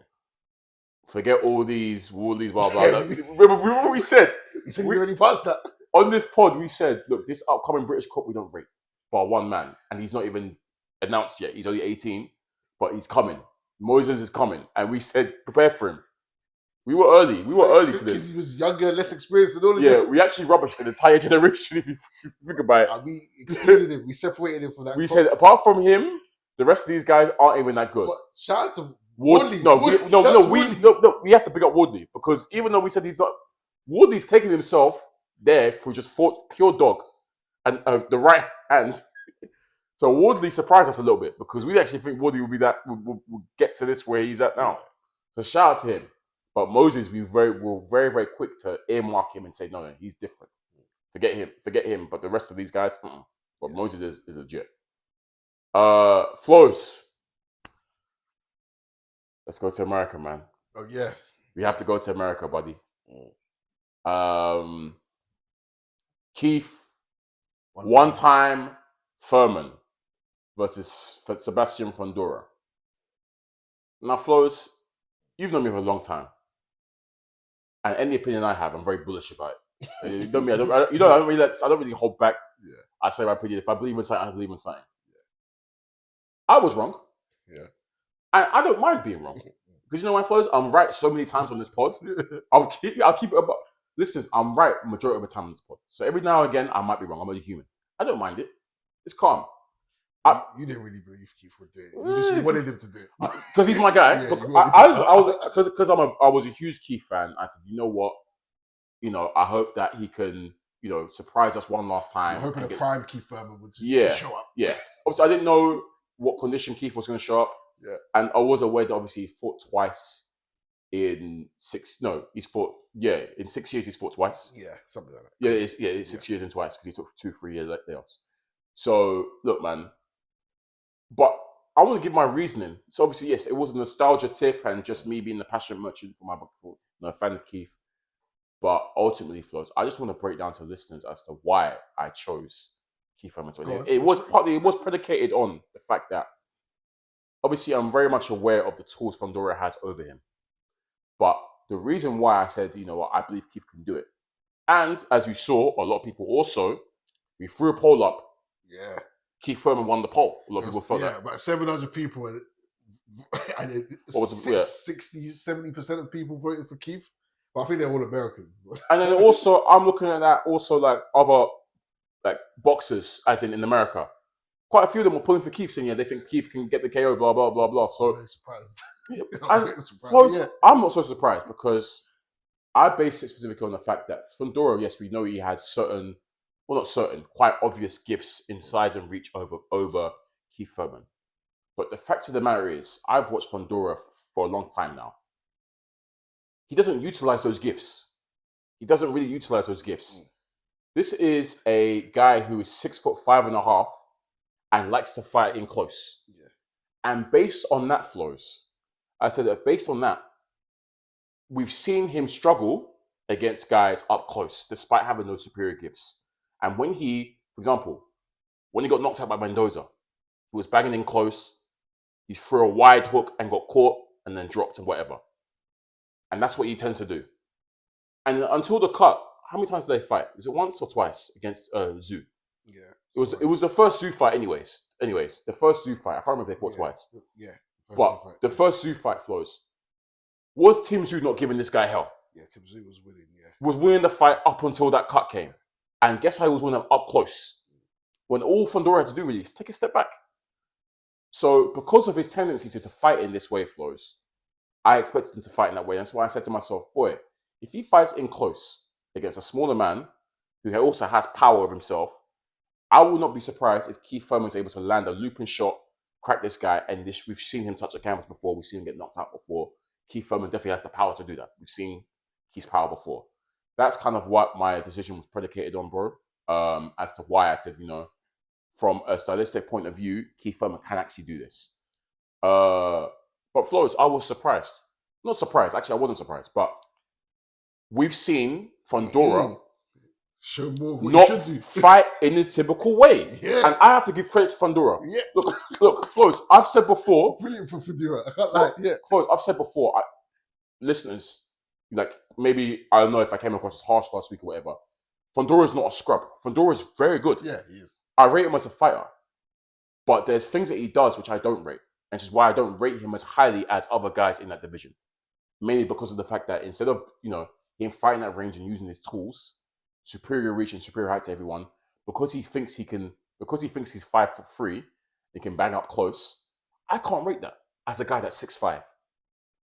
forget all these blah blah." Like, remember what we said? You said we already passed that. On this pod, we said, "Look, this upcoming British Cup we don't rate, bar one man, and he's not even announced yet. He's only 18, but he's coming. Moses is coming, and we said prepare for him." We were early. We were early to this. He was younger, less experienced than all of them. Yeah, we actually rubbished an entire generation if you think about it. We excluded him. We separated him from that. We said, apart from him, the rest of these guys aren't even that good. But shout out to Wardley. We have to pick up Wardley because even though we said he's not, Wardley's taking himself there for just pure dog and the right hand. So Wardley surprised us a little bit because we actually think Wardley will get to this where he's at now. So shout out to him. But Moses, we were very, very quick to earmark him and say, no, he's different. Forget him. But the rest of these guys, but Moses is legit. Flowz. Let's go to America, man. Oh yeah, we have to go to America, buddy. Keith, one-time Thurman versus Sebastian Fundora. Now, Flowz, you've known me for a long time. And any opinion I have, I'm very bullish about it. You know me. I don't really hold back. Yeah. I say my opinion. If I believe in something, I believe in something. Yeah. I was wrong. Yeah. And I don't mind being wrong because you know my Flowz, I'm right so many times on this pod. I'll keep it about. Listen, I'm right majority of the time on this pod. So every now and again, I might be wrong. I'm only human. I don't mind it. It's calm. You didn't really believe Keith would do it. You wanted him to do it because he's my guy. Yeah, I was a huge Keith fan. I said, you know what? You know, I hope that he can, you know, surprise us one last time. I'm hoping prime Keith Thurman would show up. Yeah. Obviously, I didn't know what condition Keith was going to show up. Yeah. And I was aware that obviously he fought twice in 6 years he's fought twice. Yeah, something like that. Yeah, it's 6 years and twice because he took 2-3 year layoffs. So look, man. But I want to give my reasoning. So obviously, yes, it was a nostalgia tip and just me being the passionate merchant for my book, a fan of Keith. But ultimately, Flowz, I just want to break down to listeners as to why I chose Keith Thurman. It was predicated on the fact that obviously I'm very much aware of the tools Fundora has over him. But the reason why I said, you know what, I believe Keith can do it. And as you saw, a lot of people also, we threw a poll up. Yeah. Keith Thurman won the poll. A lot of people felt that. Yeah, about 700 people and 60-70% of people voted for Keith. But I think they're all Americans. And then also, I'm looking at that also like other like boxers, as in America. Quite a few of them were pulling for Keith, saying they think Keith can get the KO, blah, blah, blah, blah. So, I'm surprised. I'm not so surprised because I base it specifically on the fact that Fundora, yes, we know he has quite obvious gifts in size and reach over Keith Thurman. But the fact of the matter is, I've watched Fundora for a long time now. He doesn't utilize those gifts. He doesn't really utilize those gifts. This is a guy who is 6'5.5" and likes to fight in close. Yeah. And based on that, Flowz, I said that based on that, we've seen him struggle against guys up close, despite having those superior gifts. And when he, for example, when he got knocked out by Mendoza, he was banging in close, he threw a wide hook and got caught and then dropped and whatever. And that's what he tends to do. And until the cut, how many times did they fight? Was it once or twice against Zoo? Yeah. It was the first Zoo fight anyways. The first Zoo fight. I can't remember if they fought twice. Yeah. The first Zoo fight, Flowz. Was Tim Zoo not giving this guy hell? Yeah, Tim Zoo was winning, yeah. Was winning the fight up until that cut came. And guess how he was winning up close? When all Fundora had to do really is take a step back. So because of his tendency to fight in this way, Flowz, I expected him to fight in that way. That's why I said to myself, boy, if he fights in close against a smaller man who also has power of himself, I will not be surprised if Keith Thurman is able to land a looping shot, crack this guy, and we've seen him touch the canvas before. We've seen him get knocked out before. Keith Thurman definitely has the power to do that. We've seen Keith's power before. that's kind of what my decision was predicated on, bro. As to why I said, from a stylistic point of view, Keith Thurman can actually do this. But Flowz, I was surprised. Not surprised. Actually, I wasn't surprised. But we've seen Fundora show more what not you should do. fight in a typical way. Yeah. And I have to give credit to Fundora. Yeah. Look, Flowz, I've said before. Brilliant for Fundora. I can't lie. Yeah. Flowz, I've said before, listeners, like, maybe, I don't know if I came across as harsh last week or whatever. Fundora is not a scrub. Fundora is very good. Yeah, he is. I rate him as a fighter. But there's things that he does which I don't rate. And which is why I don't rate him as highly as other guys in that division. Mainly because of the fact that instead of, him fighting at range and using his tools, superior reach and superior height to everyone, because he thinks he's 5'3", he can bang up close. I can't rate that as a guy that's 6'5".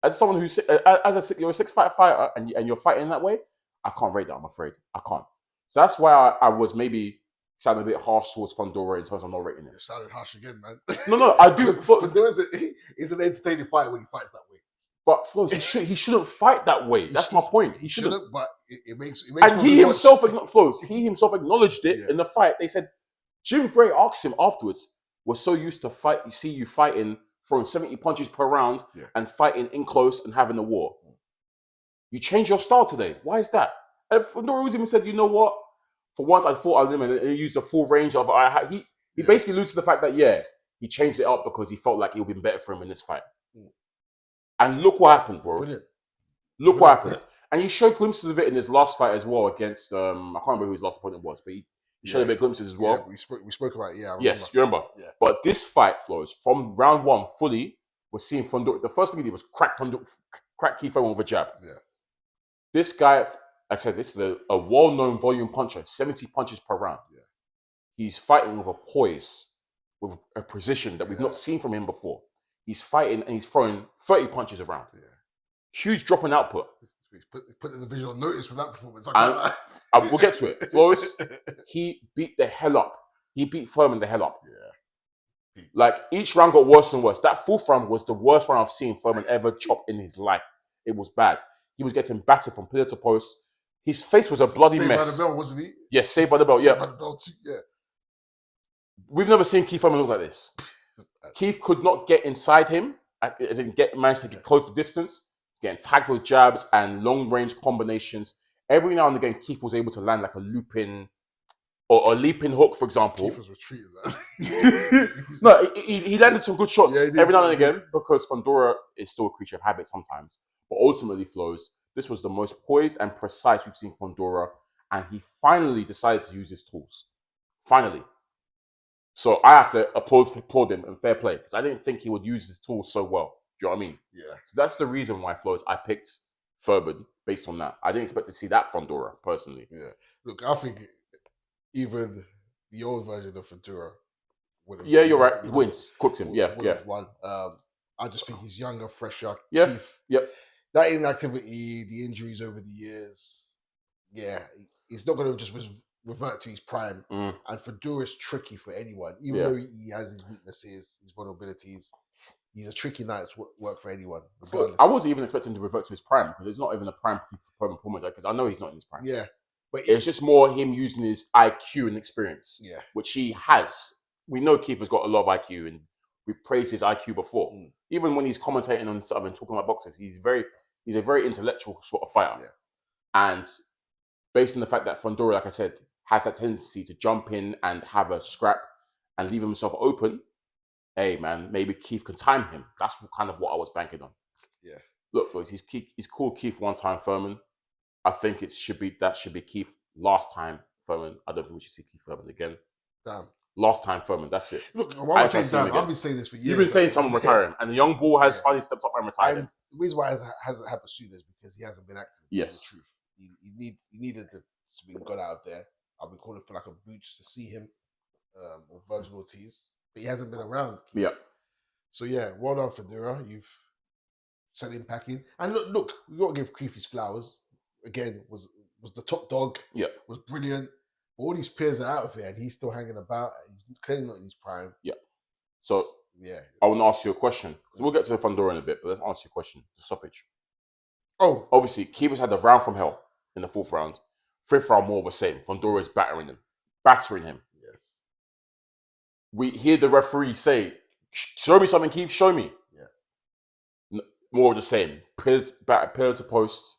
As someone you're a 6'5" fighter and you're fighting that way, I can't rate that. I'm afraid I can't. So that's why I was maybe sounding a bit harsh towards Fundora in terms of not rating it. You sounded harsh again, man. No, I do. Fundora's an entertaining fighter when he fights that way. But Flowz, he shouldn't fight that way. That's my point. He shouldn't, but it makes. And he himself acknowledged it in the fight. They said Jim Gray asked him afterwards, "We're so used to see you fighting, throwing 70 punches per round, and fighting in close and having a war. You changed your style today. Why is that?" And Fundora even said, "You know what? For once, I fought on him and he used the full range of." He basically alludes to the fact that he changed it up because he felt like it would have been better for him in this fight. And look what happened, bro. Brilliant. Look what happened. And he showed glimpses of it in his last fight as well against, I can't remember who his last opponent was, but he showed a bit of glimpses as well. Yeah, we spoke about it, I remember. Yes, you remember. Yeah. But this fight, Flowz, from round one fully, we're seeing Fundora. The first thing he did was crack Keith Thurman with a jab. Yeah. This guy, like I said, this is a well-known volume puncher, 70 punches per round. Yeah. He's fighting with a poise, with a precision that we've not seen from him before. He's fighting and he's throwing 30 punches around. Yeah. Huge drop in output. He's put in the visual notice for that performance. We'll get to it. Flowz, he beat the hell up. He beat Thurman the hell up. Yeah. Like, each round got worse and worse. That fourth round was the worst round I've seen Thurman ever chop in his life. It was bad. He was getting battered from pillar to post. His face was a bloody mess. Saved by the bell, wasn't he? Yes, saved by the bell, yeah. Saved by the bell too, yeah. We've never seen Keith Thurman look like this. Keith could not get inside him, as in managed to get close to distance, getting tagged with jabs and long-range combinations. Every now and again, Keith was able to land like a looping or a leaping hook, for example. Keith was retreating, man. No, he landed some good shots every now and again because Fundora is still a creature of habit sometimes. But ultimately, Flowz, this was the most poised and precise we've seen Fundora, and he finally decided to use his tools. Finally. So I have to applaud him and fair play because I didn't think he would use his tools so well. Do you know what I mean? Yeah. So that's the reason why, Flowz, I picked Thurman based on that. I didn't expect to see that Fundora personally. Yeah. Look, I think even the old version of Fundora would have. Yeah, you're right. He wins. Cooked him. Yeah. Won. I just think he's younger, fresher. Yeah. Keith, that inactivity, the injuries over the years. Yeah, he's not going to just revert to his prime. And Fundora's tricky for anyone, even though he has his weaknesses, his vulnerabilities. He's a tricky night to work for anyone. Regardless. I wasn't even expecting him to revert to his prime because it's not even a prime performance because I know he's not in his prime. Yeah, but it's just more him using his IQ and experience. Yeah, which he has. We know Keith has got a lot of IQ, and we praised his IQ before. Even when he's commentating on stuff and talking about boxers, he's a very intellectual sort of fighter. Yeah. And based on the fact that Fundora, like I said, has that tendency to jump in and have a scrap and leave himself open, hey man, maybe Keith can time him. That's kind of what I was banking on. Yeah. Look, folks, he's called Keith one time Thurman. I think that should be Keith last time Thurman. I don't think we should see Keith Thurman again. Damn. Last time Thurman, that's it. Look, I've been saying this for years. You've been saying someone retiring, and the young bull has finally stepped up and retired. And the reason why it hasn't happened sooner is because he hasn't been active. Yes. The truth. He needed to be got out there. I've been calling for like a boots to see him, or Virgil Ortiz, but he hasn't been around. Yeah. So yeah, well done, Fundora. You've sent him packing. And look, we got to give Keith his flowers. Again, was the top dog. Yeah. Was brilliant. All these peers are out of here, and he's still hanging about. He's clearly not in his prime. Yeah. So yeah, I want to ask you a question because we'll get to Fundora in a bit, but let's ask you a question. The stoppage. Oh, obviously, Keith has had the round from hell in the fourth round. Fifth round, more of the same. Fundora is battering him. Yes. We hear the referee say, "Show me something, Keith. Show me." Yeah. More of the same. Pillar to post.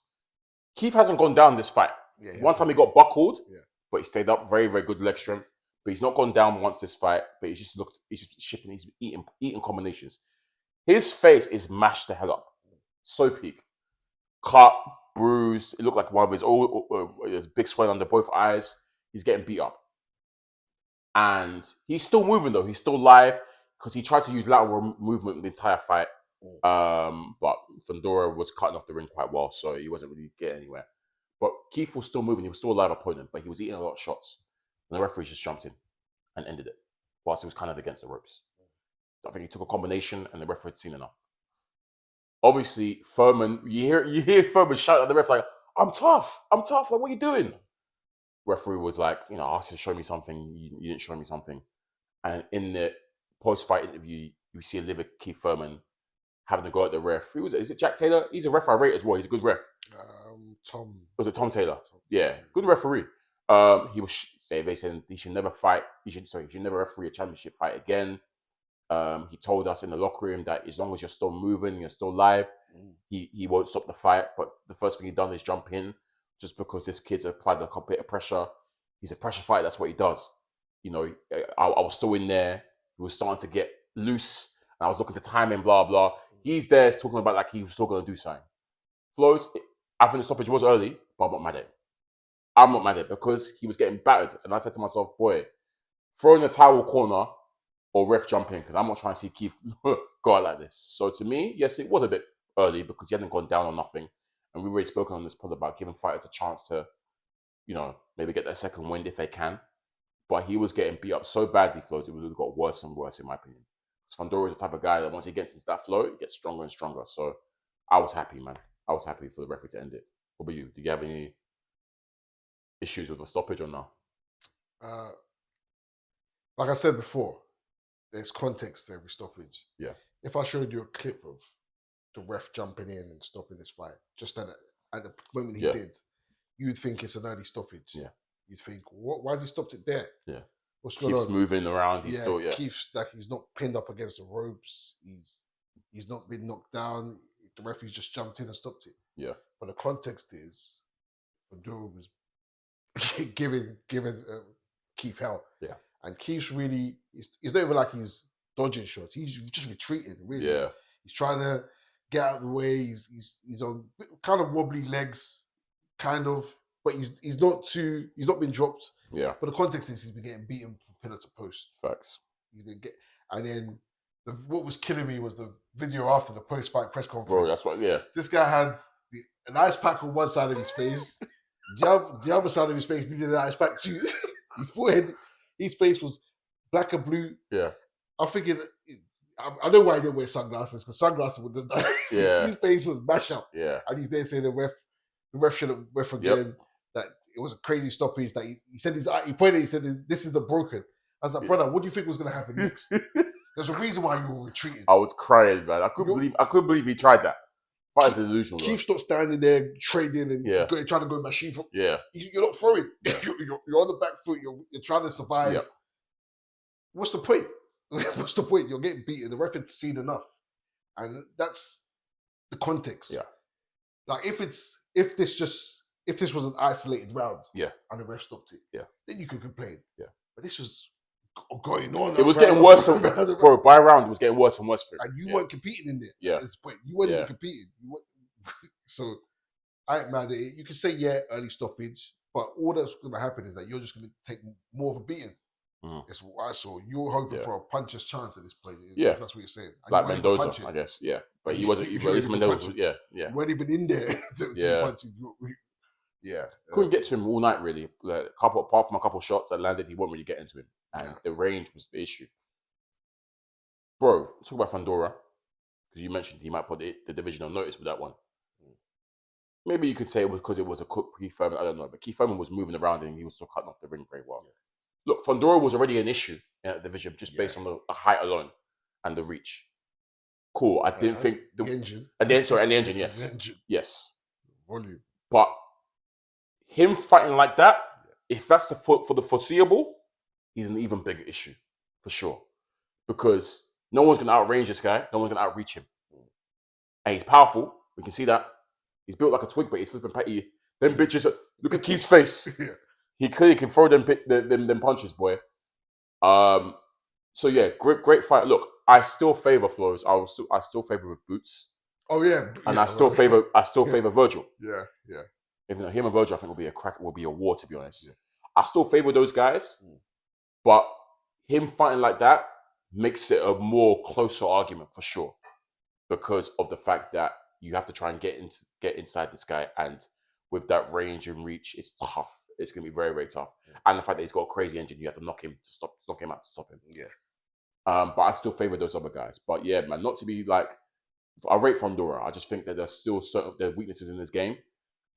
Keith hasn't gone down this fight. Yeah, One time he got buckled, Yeah. but he stayed up. Very, very good leg strength. But he's not gone down once this fight. But he's just shipping. He's eating combinations. His face is mashed the hell up. So peak. Cut, bruised. It looked like one of his big swelling under both eyes. He's getting beat up. And he's still moving though. He's still live because he tried to use lateral movement the entire fight. But Fundora was cutting off the ring quite well, so he wasn't really getting anywhere. But Keith was still moving. He was still a live opponent, but he was eating a lot of shots. And the referee just jumped in and ended it whilst he was kind of against the ropes. I think he took a combination and the referee had seen enough. Obviously, Thurman, you hear Thurman shout at the ref like, I'm tough. Like, what are you doing? Referee was like, I asked you to show me something. You didn't show me something. And in the post-fight interview, you see a livid Keith Thurman having to go at the ref. Who was it? Is it Jack Taylor? He's a ref I rate as well. He's a good ref. Tom. Was it Tom Taylor? Yeah, good referee. He was they said he should never fight. He should never referee a championship fight again. He told us in the locker room that as long as you're still moving, you're still live, he won't stop the fight. But the first thing he done is jump in, just because this kid's applied a bit of pressure. He's a pressure fighter. That's what he does. I was still in there. He was starting to get loose, and I was looking to time him. Blah blah. He's there talking about like he was still going to do something. Flowz, I think the stoppage was early, but I'm not mad at it. I'm not mad at it because he was getting battered, and I said to myself, "Boy, throw in the towel corner." Or ref jump in, because I'm not trying to see Keith go out like this. So to me, yes, it was a bit early because he hadn't gone down on nothing. And we've already spoken on this pod about giving fighters a chance to, maybe get their second wind if they can. But he was getting beat up so badly, Flowz, it would have got worse and worse, in my opinion. Because Fundora is the type of guy that once he gets into that flow, he gets stronger and stronger. So I was happy, man. I was happy for the referee to end it. What about you? Do you have any issues with the stoppage or no? Like I said before, there's context to every stoppage. Yeah. If I showed you a clip of the ref jumping in and stopping this fight, just at the moment he did, you'd think it's an early stoppage. Yeah. You'd think, why has he stopped it there? Yeah. What's going on? Keeps moving around. He's still, Keith's like he's not pinned up against the ropes. He's not been knocked down. The referee's just jumped in and stopped it. Yeah. But the context is, Fundora was giving Keith hell. Yeah. And Keith's really, it's not even like he's dodging shots. He's just retreating, really. Yeah. He's trying to get out of the way. He's on kind of wobbly legs, kind of, but he's not been dropped. Yeah. But the context is he's been getting beaten from pillar to post. Facts. And then what was killing me was the video after the post-fight press conference. Bro, that's what, This guy had an ice pack on one side of his face. The other side of his face needed an ice pack too. His forehead, his face was black and blue. Yeah. I'm thinking, I know why he didn't wear sunglasses, because sunglasses would have done. Yeah. His face was mashed up. Yeah. And he's there saying the ref should have ref again. That it was a crazy stoppage. That he said he pointed. He said, "This is the broken." I was like, brother, what do you think was going to happen next? There's a reason why you were retreating. I was crying, man. I couldn't believe he tried that. Fighter's illusion. Keith's not standing there trading and trying to go machine. Yeah. You're not throwing. Yeah. You're on the back foot. You're trying to survive. Yep. What's the point? What's the point? You're getting beaten. The ref had seen enough, and that's the context. Yeah. Like if this was an isolated round, and the ref stopped it, then you could complain. Yeah. But this was going on. It was getting worse. Bro, by round, it was getting worse and worse for him. And you weren't competing in there. Yeah. At this point, you weren't even competing. So I ain't mad at it. You can say early stoppage, but all that's going to happen is that you're just going to take more of a beating. It's what I saw. You were hoping for a puncher's chance at this point. If that's what you're saying. And like Mendoza, I guess. Yeah, but he wasn't. At least Mendoza. Yeah. You weren't even in there to punch. Couldn't get to him all night really. Like, apart from a couple of shots that landed, he won't really get into him, and the range was the issue. Bro, talk about Fundora, because you mentioned he might put the division on notice with that one. Maybe you could say it was because it was a cook Keith Thurman. I don't know, but Keith Thurman was moving around and he was still cutting off the ring very well. Look, Fundora was already an issue in that division just based on the height alone and the reach. Cool. I didn't think the engine. And the engine, yes. The engine. Yes. Volume. But him fighting like that, if that's for the foreseeable, he's an even bigger issue for sure. Because no one's gonna outrange this guy. No one's gonna outreach him. And he's powerful. We can see that. He's built like a twig, but he's flipping patty. Them bitches. Look at Keith's face. He clearly can throw them punches, boy. So yeah, great fight. Look, I still favor Flowz. I still favor with Boots. Oh yeah, and I still favor Virgil. Yeah. Even though him and Virgil, I think will be a war, to be honest. Yeah. I still favor those guys, but him fighting like that makes it a more closer argument for sure, because of the fact that you have to try and get inside this guy, and with that range and reach, it's tough. It's gonna be very, very tough. Yeah. And the fact that he's got a crazy engine, you have to knock him out to stop him. Yeah. But I still favor those other guys. But yeah, man, not to be like, I rate Fundora. I just think that there's still certain weaknesses in this game,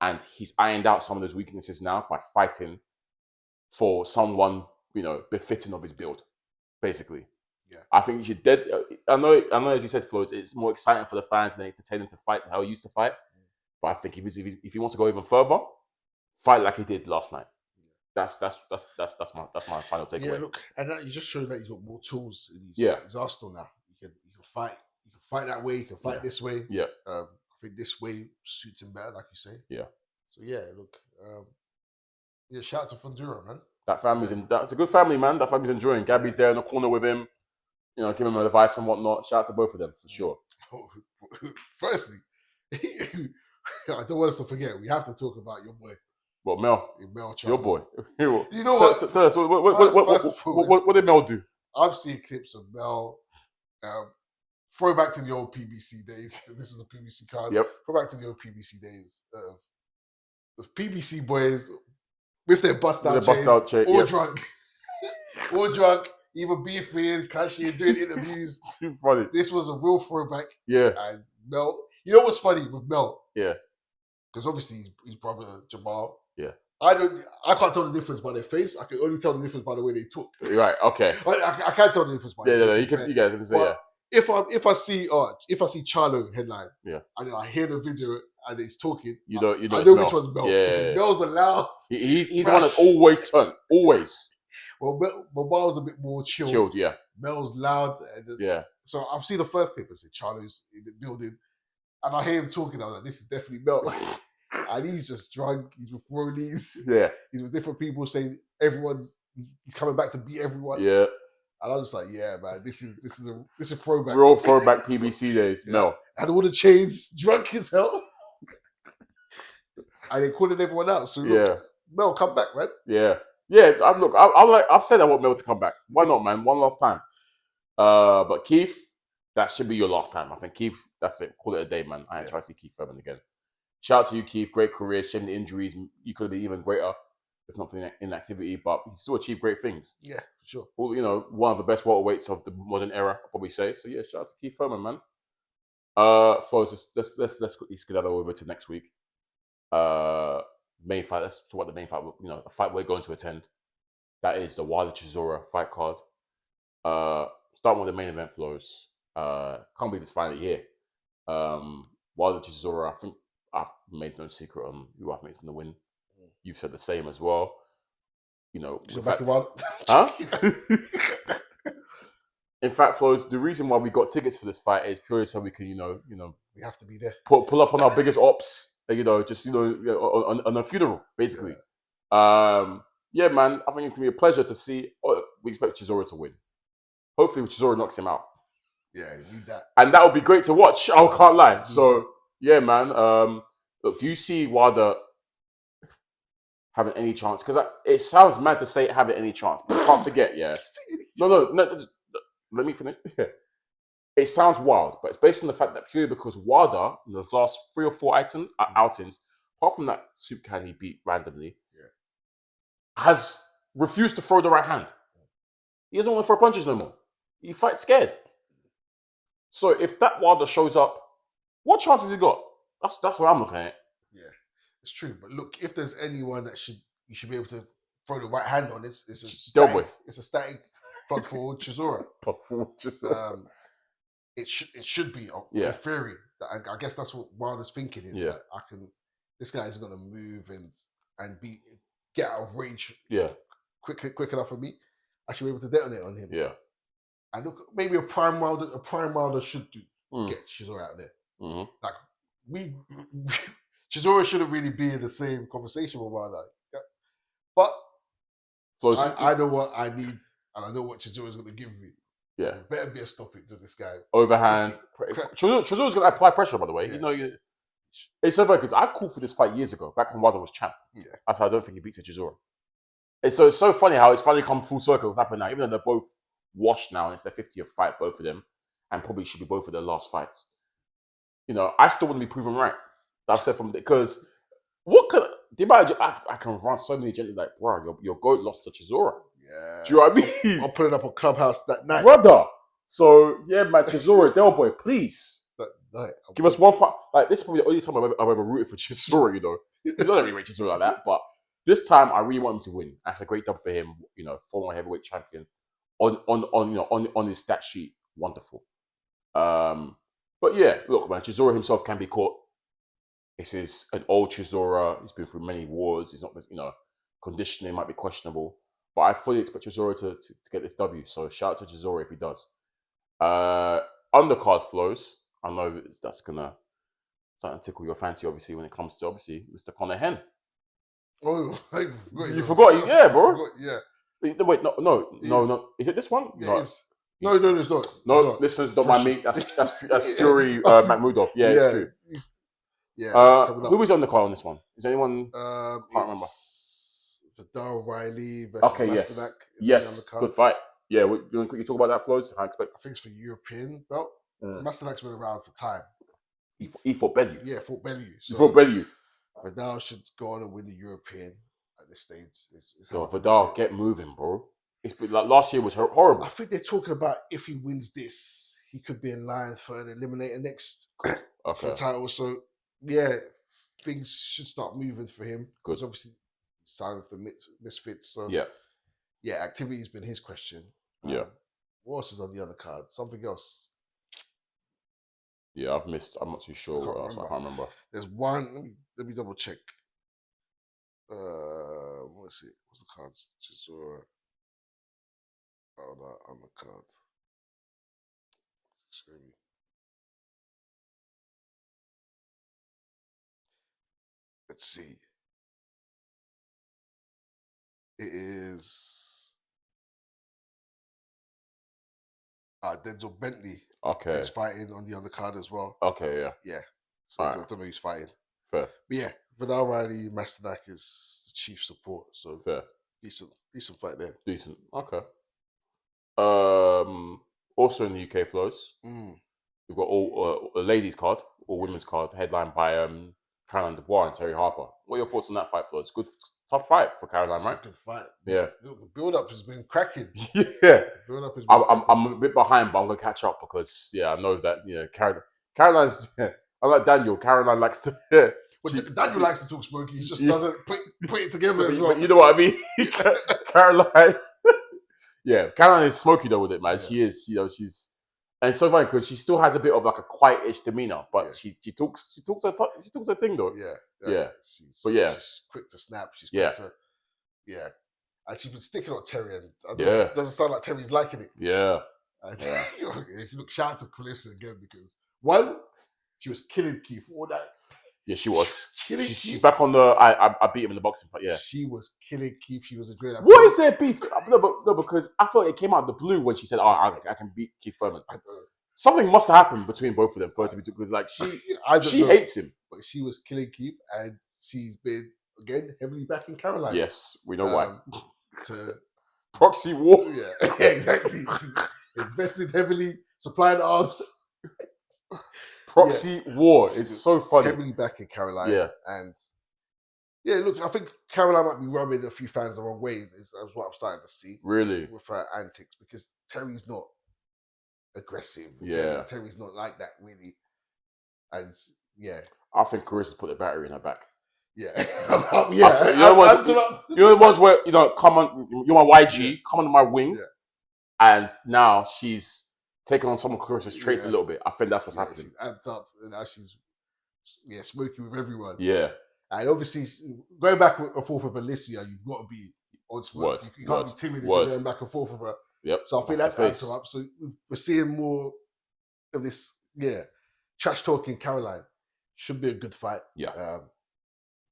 and he's ironed out some of those weaknesses now by fighting for someone, befitting of his build, basically. Yeah. I think you should I know, as you said, Flowz, it's more exciting for the fans and entertaining to fight how he used to fight. But I think if he wants to go even further, fight like he did last night. That's my final takeaway. Yeah, look, and that you just showed that he's got more tools in his arsenal now. You can fight. You can fight that way. You can fight this way. Yeah. I think this way suits him better, like you say. Yeah. So yeah, look. Shout out to Fundora, man. That's a good family, man. That family's enjoying. Gabby's there in the corner with him, giving him advice and whatnot. Shout out to both of them for sure. Firstly, I don't want us to forget. We have to talk about your boy. What, Mel? Your boy. You know what? Tell us, what did Mel do? I've seen clips of Mel. Throwback to the old PBC days. This was a PBC card. Yep. Throwback to the old PBC days. The PBC boys with their bust-out chains, all drunk. All drunk, either beefing, clashing, doing interviews. Too funny. This was a real throwback. Yeah. And Mel, you know what's funny with Mel? Yeah. Because obviously his brother Jamal. Yeah. I can't tell the difference by their face. I can only tell the difference by the way they talk. Right. Okay. I can't tell the difference by. You guys can say If I see Charlo headline, and then I hear the video and it's talking, I know which one's Mel. Yeah. Mel's the loud. He's the one that's always turned. Always. Well, Mel's a bit more chilled. Yeah. Mel's loud. So I've seen the first clip and said Charlo's in the building, and I hear him talking. I'm like, this is definitely Mel. And he's just drunk. He's with Rollies. Yeah. He's with different people saying he's coming back to beat everyone. Yeah. And I'm just like, yeah, man, this is a throwback. Real throwback PBC days. Yeah. Mel. And all the chains, drunk as hell. And they calling everyone out. So look, Mel, come back, man. Yeah. Yeah. I've said I want Mel to come back. Why not, man? One last time. But Keith, that should be your last time. I think Keith, that's it. Call it a day, man. I ain't trying to see Keith Thurman again. Shout out to you, Keith. Great career. Shedding injuries. You could have been even greater if not for inactivity, but he still achieved great things. Yeah, for sure. Well, one of the best welterweights of the modern era, I'll probably say. So yeah, shout out to Keith Thurman, man. Flowz, let's quickly skedaddle over to next week. Main fight. Let's talk about the main fight. A fight we're going to attend. That is the Wilder Chisora fight card. Starting with the main event, Flowz. Can't believe it's finally here. Wilder Chisora. I think I've made no secret on who I think is going to win. You've said the same as well. So back about huh? In fact, Flowz, the reason why we got tickets for this fight is purely so we can, we have to be there. Pull up on our biggest ops, on a funeral, basically. Yeah, man, I think it's gonna be a pleasure to see. We expect Chisora to win. Hopefully, Chisora knocks him out. Yeah, you need that, and that would be great to watch. I can't lie. So, yeah, man. Look, do you see Wilder having any chance? Because it sounds mad to say having any chance, but I can't forget, No, let me finish. It sounds wild, but it's based on the fact that purely because Wilder, in those last 3 or 4 outings, apart from that soup can he beat randomly, has refused to throw the right hand. He doesn't want to throw punches no more. He fights scared. So if that Wilder shows up, what chance has he got? That's what I'm looking at. Yeah. It's true, but look, if there's anyone that you should be able to throw the right hand on, it's a static plot for Chisora. It should be in theory. I guess that's what Wilder's thinking is that this guy is going to move and and get out of range quick enough for me, I should be able to detonate on him. Yeah. And look, maybe a prime Wilder should get Chisora out there. Mm-hmm. Like Chisora shouldn't really be in the same conversation with Wilder. But I know what I need, and I know what Chisora's going to give me. Yeah. There better be a stopping to this guy. Overhand. Chisora's going to apply pressure, by the way. Yeah. It's so funny because I called for this fight years ago, back when Wilder was champ. Yeah. I said I don't think he beats a Chisora. It's so funny how it's finally come full circle happened now, even though they're both washed now and it's their 50th fight, both of them, and probably should be both of their last fights. I still want to be proven right. I've said from because what could I can run so many gently like, bro, your goat lost to Chisora. Yeah. Do you know what I mean? I'll put it up on Clubhouse that night. Brother. So yeah, man, Chisora, Del Boy, please. That night. Give us one fight. Like this is probably the only time I've ever rooted for Chisora, He's not really rate Chisora like that, but this time I really want him to win. That's a great dub for him, former heavyweight champion. On his stat sheet, wonderful. But yeah, look, man, Chisora himself can be caught. This is an old Chisora. He's been through many wars. He's not, conditioning might be questionable. But I fully expect Chisora to get this W. So shout out to Chisora if he does. Undercard Flowz. I know that's gonna start to tickle your fancy, obviously, when it comes to Mr. Conor Hen. Oh, I forgot. You forgot? Yeah, bro. Yeah. Wait, no. Is it this one? Yeah, no. it's not. No, listeners, don't mind me. That's Fury Mahmudov. Yeah, it's true. Who is on the card on this one? Is anyone? Can't remember. Vidal Riley versus Masternak. Yes, good fight. Yeah, you want to quickly talk about that, Flowz? I think it's for European belt. Masternak's been around for time. He fought Bellew. Yeah, fought Bellew. He fought Bellew. Vidal should go on and win the European at this stage. Vidal, get moving, bro. It's been, like last year was horrible. I think they're talking about if he wins this, he could be in line for an eliminator next for a title. So yeah, things should start moving for him. Because obviously he's signed with the Misfits. So yeah, activity's been his question. What else is on the other card? Something else. Yeah, I've missed. I'm not too sure. I can't remember. There's one. Let me double check. What's it? What's the cards? Chisora. Oh no, on the card. Let's see. It is Denzel Bentley. Okay. He's fighting on the undercard as well. Okay, yeah. Yeah. So I don't know who's fighting. Fair. But yeah, Vidal Riley, Masternak is the chief support. So fair. Decent fight there. Decent. Okay. Also in the UK, Flowz, we've got all a ladies card, or women's card, headlined by Caroline Dubois and Terry Harper. What are your thoughts on that fight, Flowz? Good, tough fight for Caroline, right? Good fight. Yeah. Look, the build-up has been cracking. Yeah. Build-up has been I'm a bit behind, but I'm gonna catch up because I know that Caroline's. I'm like Daniel. Caroline likes to. Daniel likes to talk smoky. He just doesn't put it together as well. But you know what I mean? Caroline. Yeah, Caroline is smoky though with it, man. Yeah. She is, she's, and it's so funny because she still has a bit of like a quietish demeanor, but she talks her thing though. Yeah. She's quick to snap. She's quick to, and she's been sticking on Terry, and it doesn't sound like Terry's liking it. Yeah. If you look, shout out to Calissa again because one, she was killing Keith all night. Yeah, she was. She's back on the. I beat him in the boxing fight. Yeah, she was killing Keith. She was a great. What is their beef? No, because I thought it came out of the blue when she said, "Oh, I can beat Keith Thurman." Something must have happened between both of them for her to be because, like, she hates him. But she was killing Keith, and she's been again heavily backing Caroline. Yes, we know why. To proxy war. Yeah, exactly. She's invested heavily, supplying arms. Proxy war. It's so funny. Heavily backing Caroline. Yeah. And look, I think Caroline might be rubbing a few fans the wrong way. That's what I'm starting to see. Really? With her antics. Because Terry's not aggressive. Yeah. Terry's not like that, really. And, I think Carissa's put the battery in her back. Yeah. You're the ones where, come on, you're my YG, come under my wing. Yeah. And now she's taking on some of Carissa's traits a little bit. I think that's what's happening. She's amped up, and now she's smoking with everyone. Yeah, And obviously, going back and forth with Alicia, you've got to be on spot. Word. You can't be timid if you're going back and forth with her. Yep. So I think that's answer up. So we're seeing more of this, trash talking Caroline. Should be a good fight. Yeah.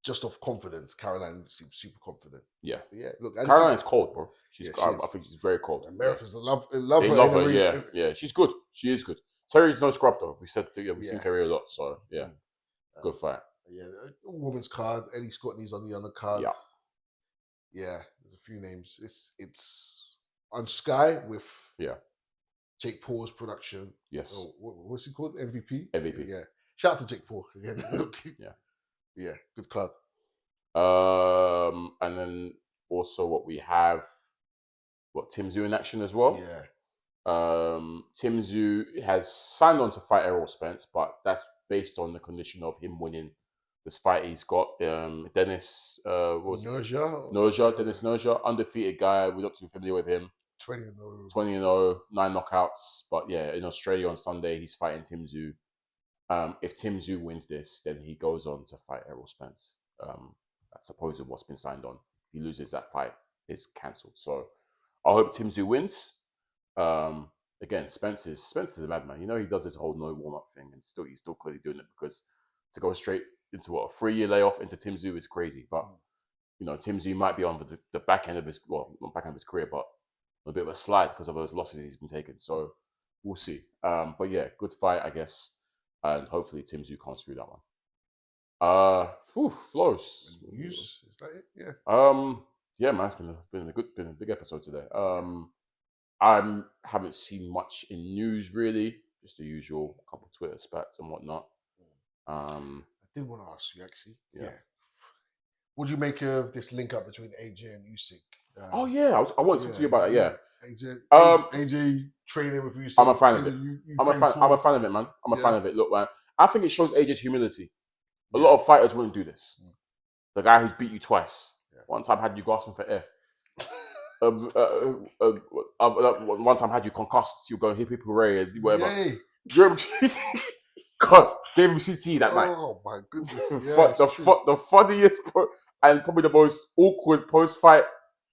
Just off confidence, Caroline seems super confident. Yeah. But yeah, look, Caroline's cold, bro. I think she's very cold. Americans love her. They love her. Yeah. She's good. She is good. Terry's no scrub though. We've seen Terry a lot. So yeah, good fight. Yeah, women's card. Eddie Scotney's on the undercard. Yeah, there's a few names. It's on Sky with Jake Paul's production. Yes. Oh, what's he called? MVP. Yeah. Shout out to Jake Paul again. Yeah, good card. And then also what we have, Tim Tszyu in action as well. Yeah. Tim Tszyu has signed on to fight Errol Spence, but that's based on the condition of him winning this fight he's got. Dennis Nerja, undefeated guy. We're not too familiar with him. 20-0, 9 knockouts. But yeah, in Australia on Sunday, he's fighting Tim Tszyu. If Tim Tszyu wins this, then he goes on to fight Errol Spence. That's supposedly what's been signed on. If he loses, that fight is cancelled. So I hope Tim Tszyu wins. Again, Spence is a madman. You know, he does this whole no warm-up thing, and he's still clearly doing it, because to go straight into a 3-year layoff into Tim Tszyu is crazy. But you know, Tim Tszyu might be on the back end of his not back end of his career, but a bit of a slide because of those losses he's been taking. So we'll see. But yeah, good fight, I guess, and hopefully Tim Tszyu comes through that one. Flowz. News? Is that it? Yeah. Yeah, man, it's been a big episode today. I haven't seen much in news really, just the usual couple Twitter spats and whatnot. I did want to ask you actually. Yeah. What do you make of this link up between AJ and Usyk? I want to talk to you about it. Yeah. AJ training with Usyk. I'm a fan of it. I'm a fan of it, man. I'm a fan of it. Look, man, I think it shows AJ's humility. A lot of fighters wouldn't do this. The guy who's beat you twice. One time had you gasping for air. One time had you concussed. You go hip hip hooray, whatever. Yay. God, gave him CT that night. Oh my goodness! The funniest and probably the most awkward post fight.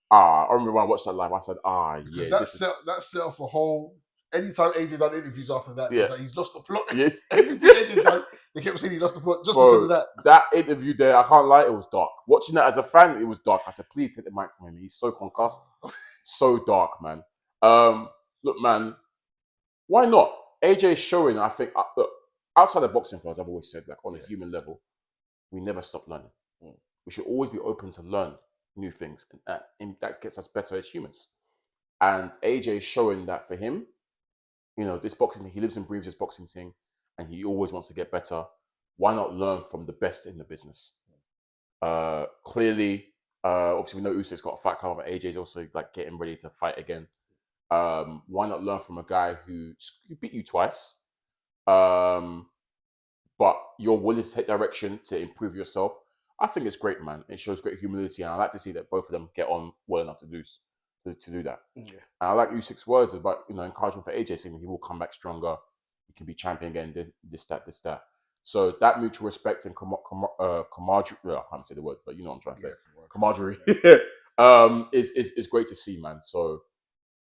I remember when I watched that live. I said, that set off a whole. Anytime AJ done interviews after that, like he's lost the plot. Yeah. Everything AJ done, they kept saying he lost the plot just because of that. That interview there, I can't lie, it was dark. Watching that as a fan, it was dark. I said, please take the mic from him. He's so concussed, so dark, man. Look, man, why not? AJ showing. I think look, outside of boxing, as I've always said, like on a human level, we never stop learning. We should always be open to learn new things, and that gets us better as humans. And AJ is showing that for him, you know, this boxing, he lives and breathes this boxing thing, and he always wants to get better. Why not learn from the best in the business? Clearly, obviously we know Usyk's got a fight coming, but AJ's also like getting ready to fight again. Why not learn from a guy who beat you twice, but you're willing to take direction to improve yourself? I think it's great, man. It shows great humility, and I like to see that both of them get on well enough to do that. And I like Usyk's words about, you know, encouragement for AJ, saying he will come back stronger, he can be champion again, this, that. So that mutual respect and camaraderie, I can't say the word, but you know what I'm trying to say. Camaraderie is great to see, man. So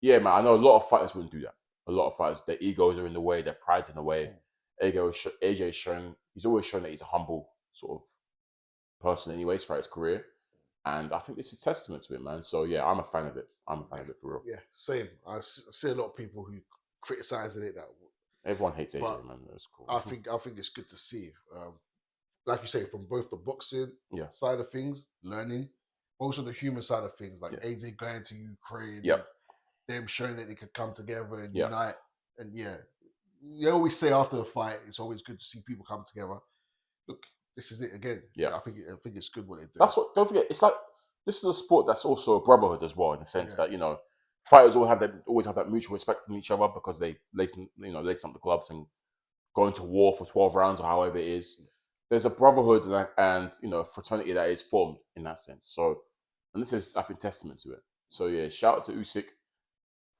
yeah, man, I know a lot of fighters wouldn't do that. A lot of fighters, their egos are in the way, their pride's in the way. AJ is showing, he's always shown that he's a humble sort of person anyways throughout his career. And I think this is a testament to it, man. So yeah, I'm a fan of it. I'm a fan of it for real. Yeah, same. I see a lot of people who criticizing it. That everyone hates AJ, man. That's cool. I think it's good to see. Like you say, from both the boxing side of things, learning, also the human side of things, like AJ going to Ukraine, and them showing that they could come together and unite. And you always say after the fight, it's always good to see people come together. Look, this is it again. Yeah, I think it's good what they do. That's what. Don't forget, it's like this is a sport that's also a brotherhood as well, in the sense that, you know, fighters always have that mutual respect from each other because they lace up the gloves and go into war for 12 rounds or however it is. There's a brotherhood and you know, fraternity that is formed in that sense. So, and this is, I think, testament to it. So yeah, shout out to Usyk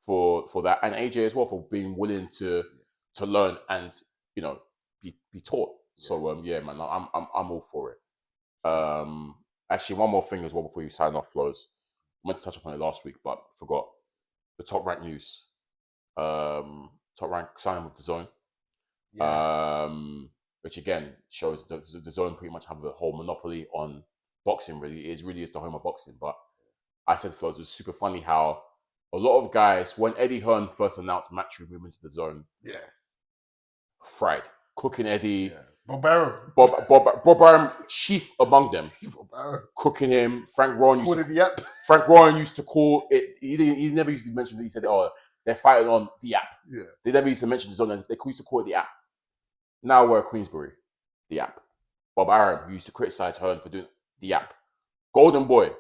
for that, and AJ as well for being willing to learn and, you know, be taught. So yeah, man, I'm all for it. Actually, one more thing as well before you sign off, Flowz. I meant to touch upon it last week, but forgot. The top rank news. Top rank signing with the Zone. Yeah. Which again shows the Zone pretty much have the whole monopoly on boxing. Really, it really is the home of boxing. But I said, Flowz, it was super funny how a lot of guys, when Eddie Hearn first announced Matchroom movement to the Zone, fried, cooking Eddie. Yeah. Bob Arum, chief among them, cooking him. Frank Rowan used to call it. He never used to mention it. He said, "Oh, they're fighting on the app." Yeah. They never used to mention the Zone. They used to call it the app. Now we're at Queensbury, the app. Bob Arum, who used to criticize Hearn for doing the app. Golden Boy,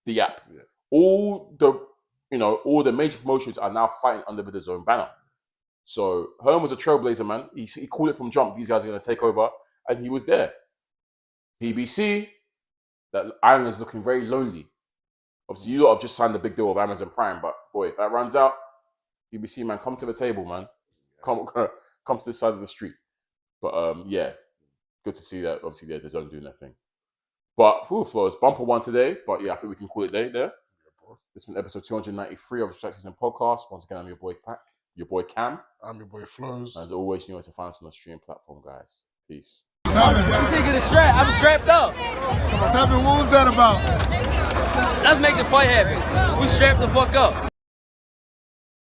the app. Yeah. All the major promotions are now fighting under the Zone banner. So Hearn was a trailblazer, man. He called it from jump. These guys are going to take over, and he was there. BBC, that Ireland is looking very lonely. Obviously, you lot have just signed the big deal with Amazon Prime, but boy, if that runs out, BBC, man, come to the table, man. Come to this side of the street. But yeah, good to see that. Obviously, they're Zone doing their thing. But Flowz, bumper one today. But yeah, I think we can call it day there. This has been episode 293 of the SZN Podcast. Once again, I'm your boy Kam. I'm your boy Flowz. As always, you know where to find us on the streaming platform, guys. Peace. I'm taking a strap. I'm strapped up. What was that about? Let's make the fight happen. We strapped the fuck up.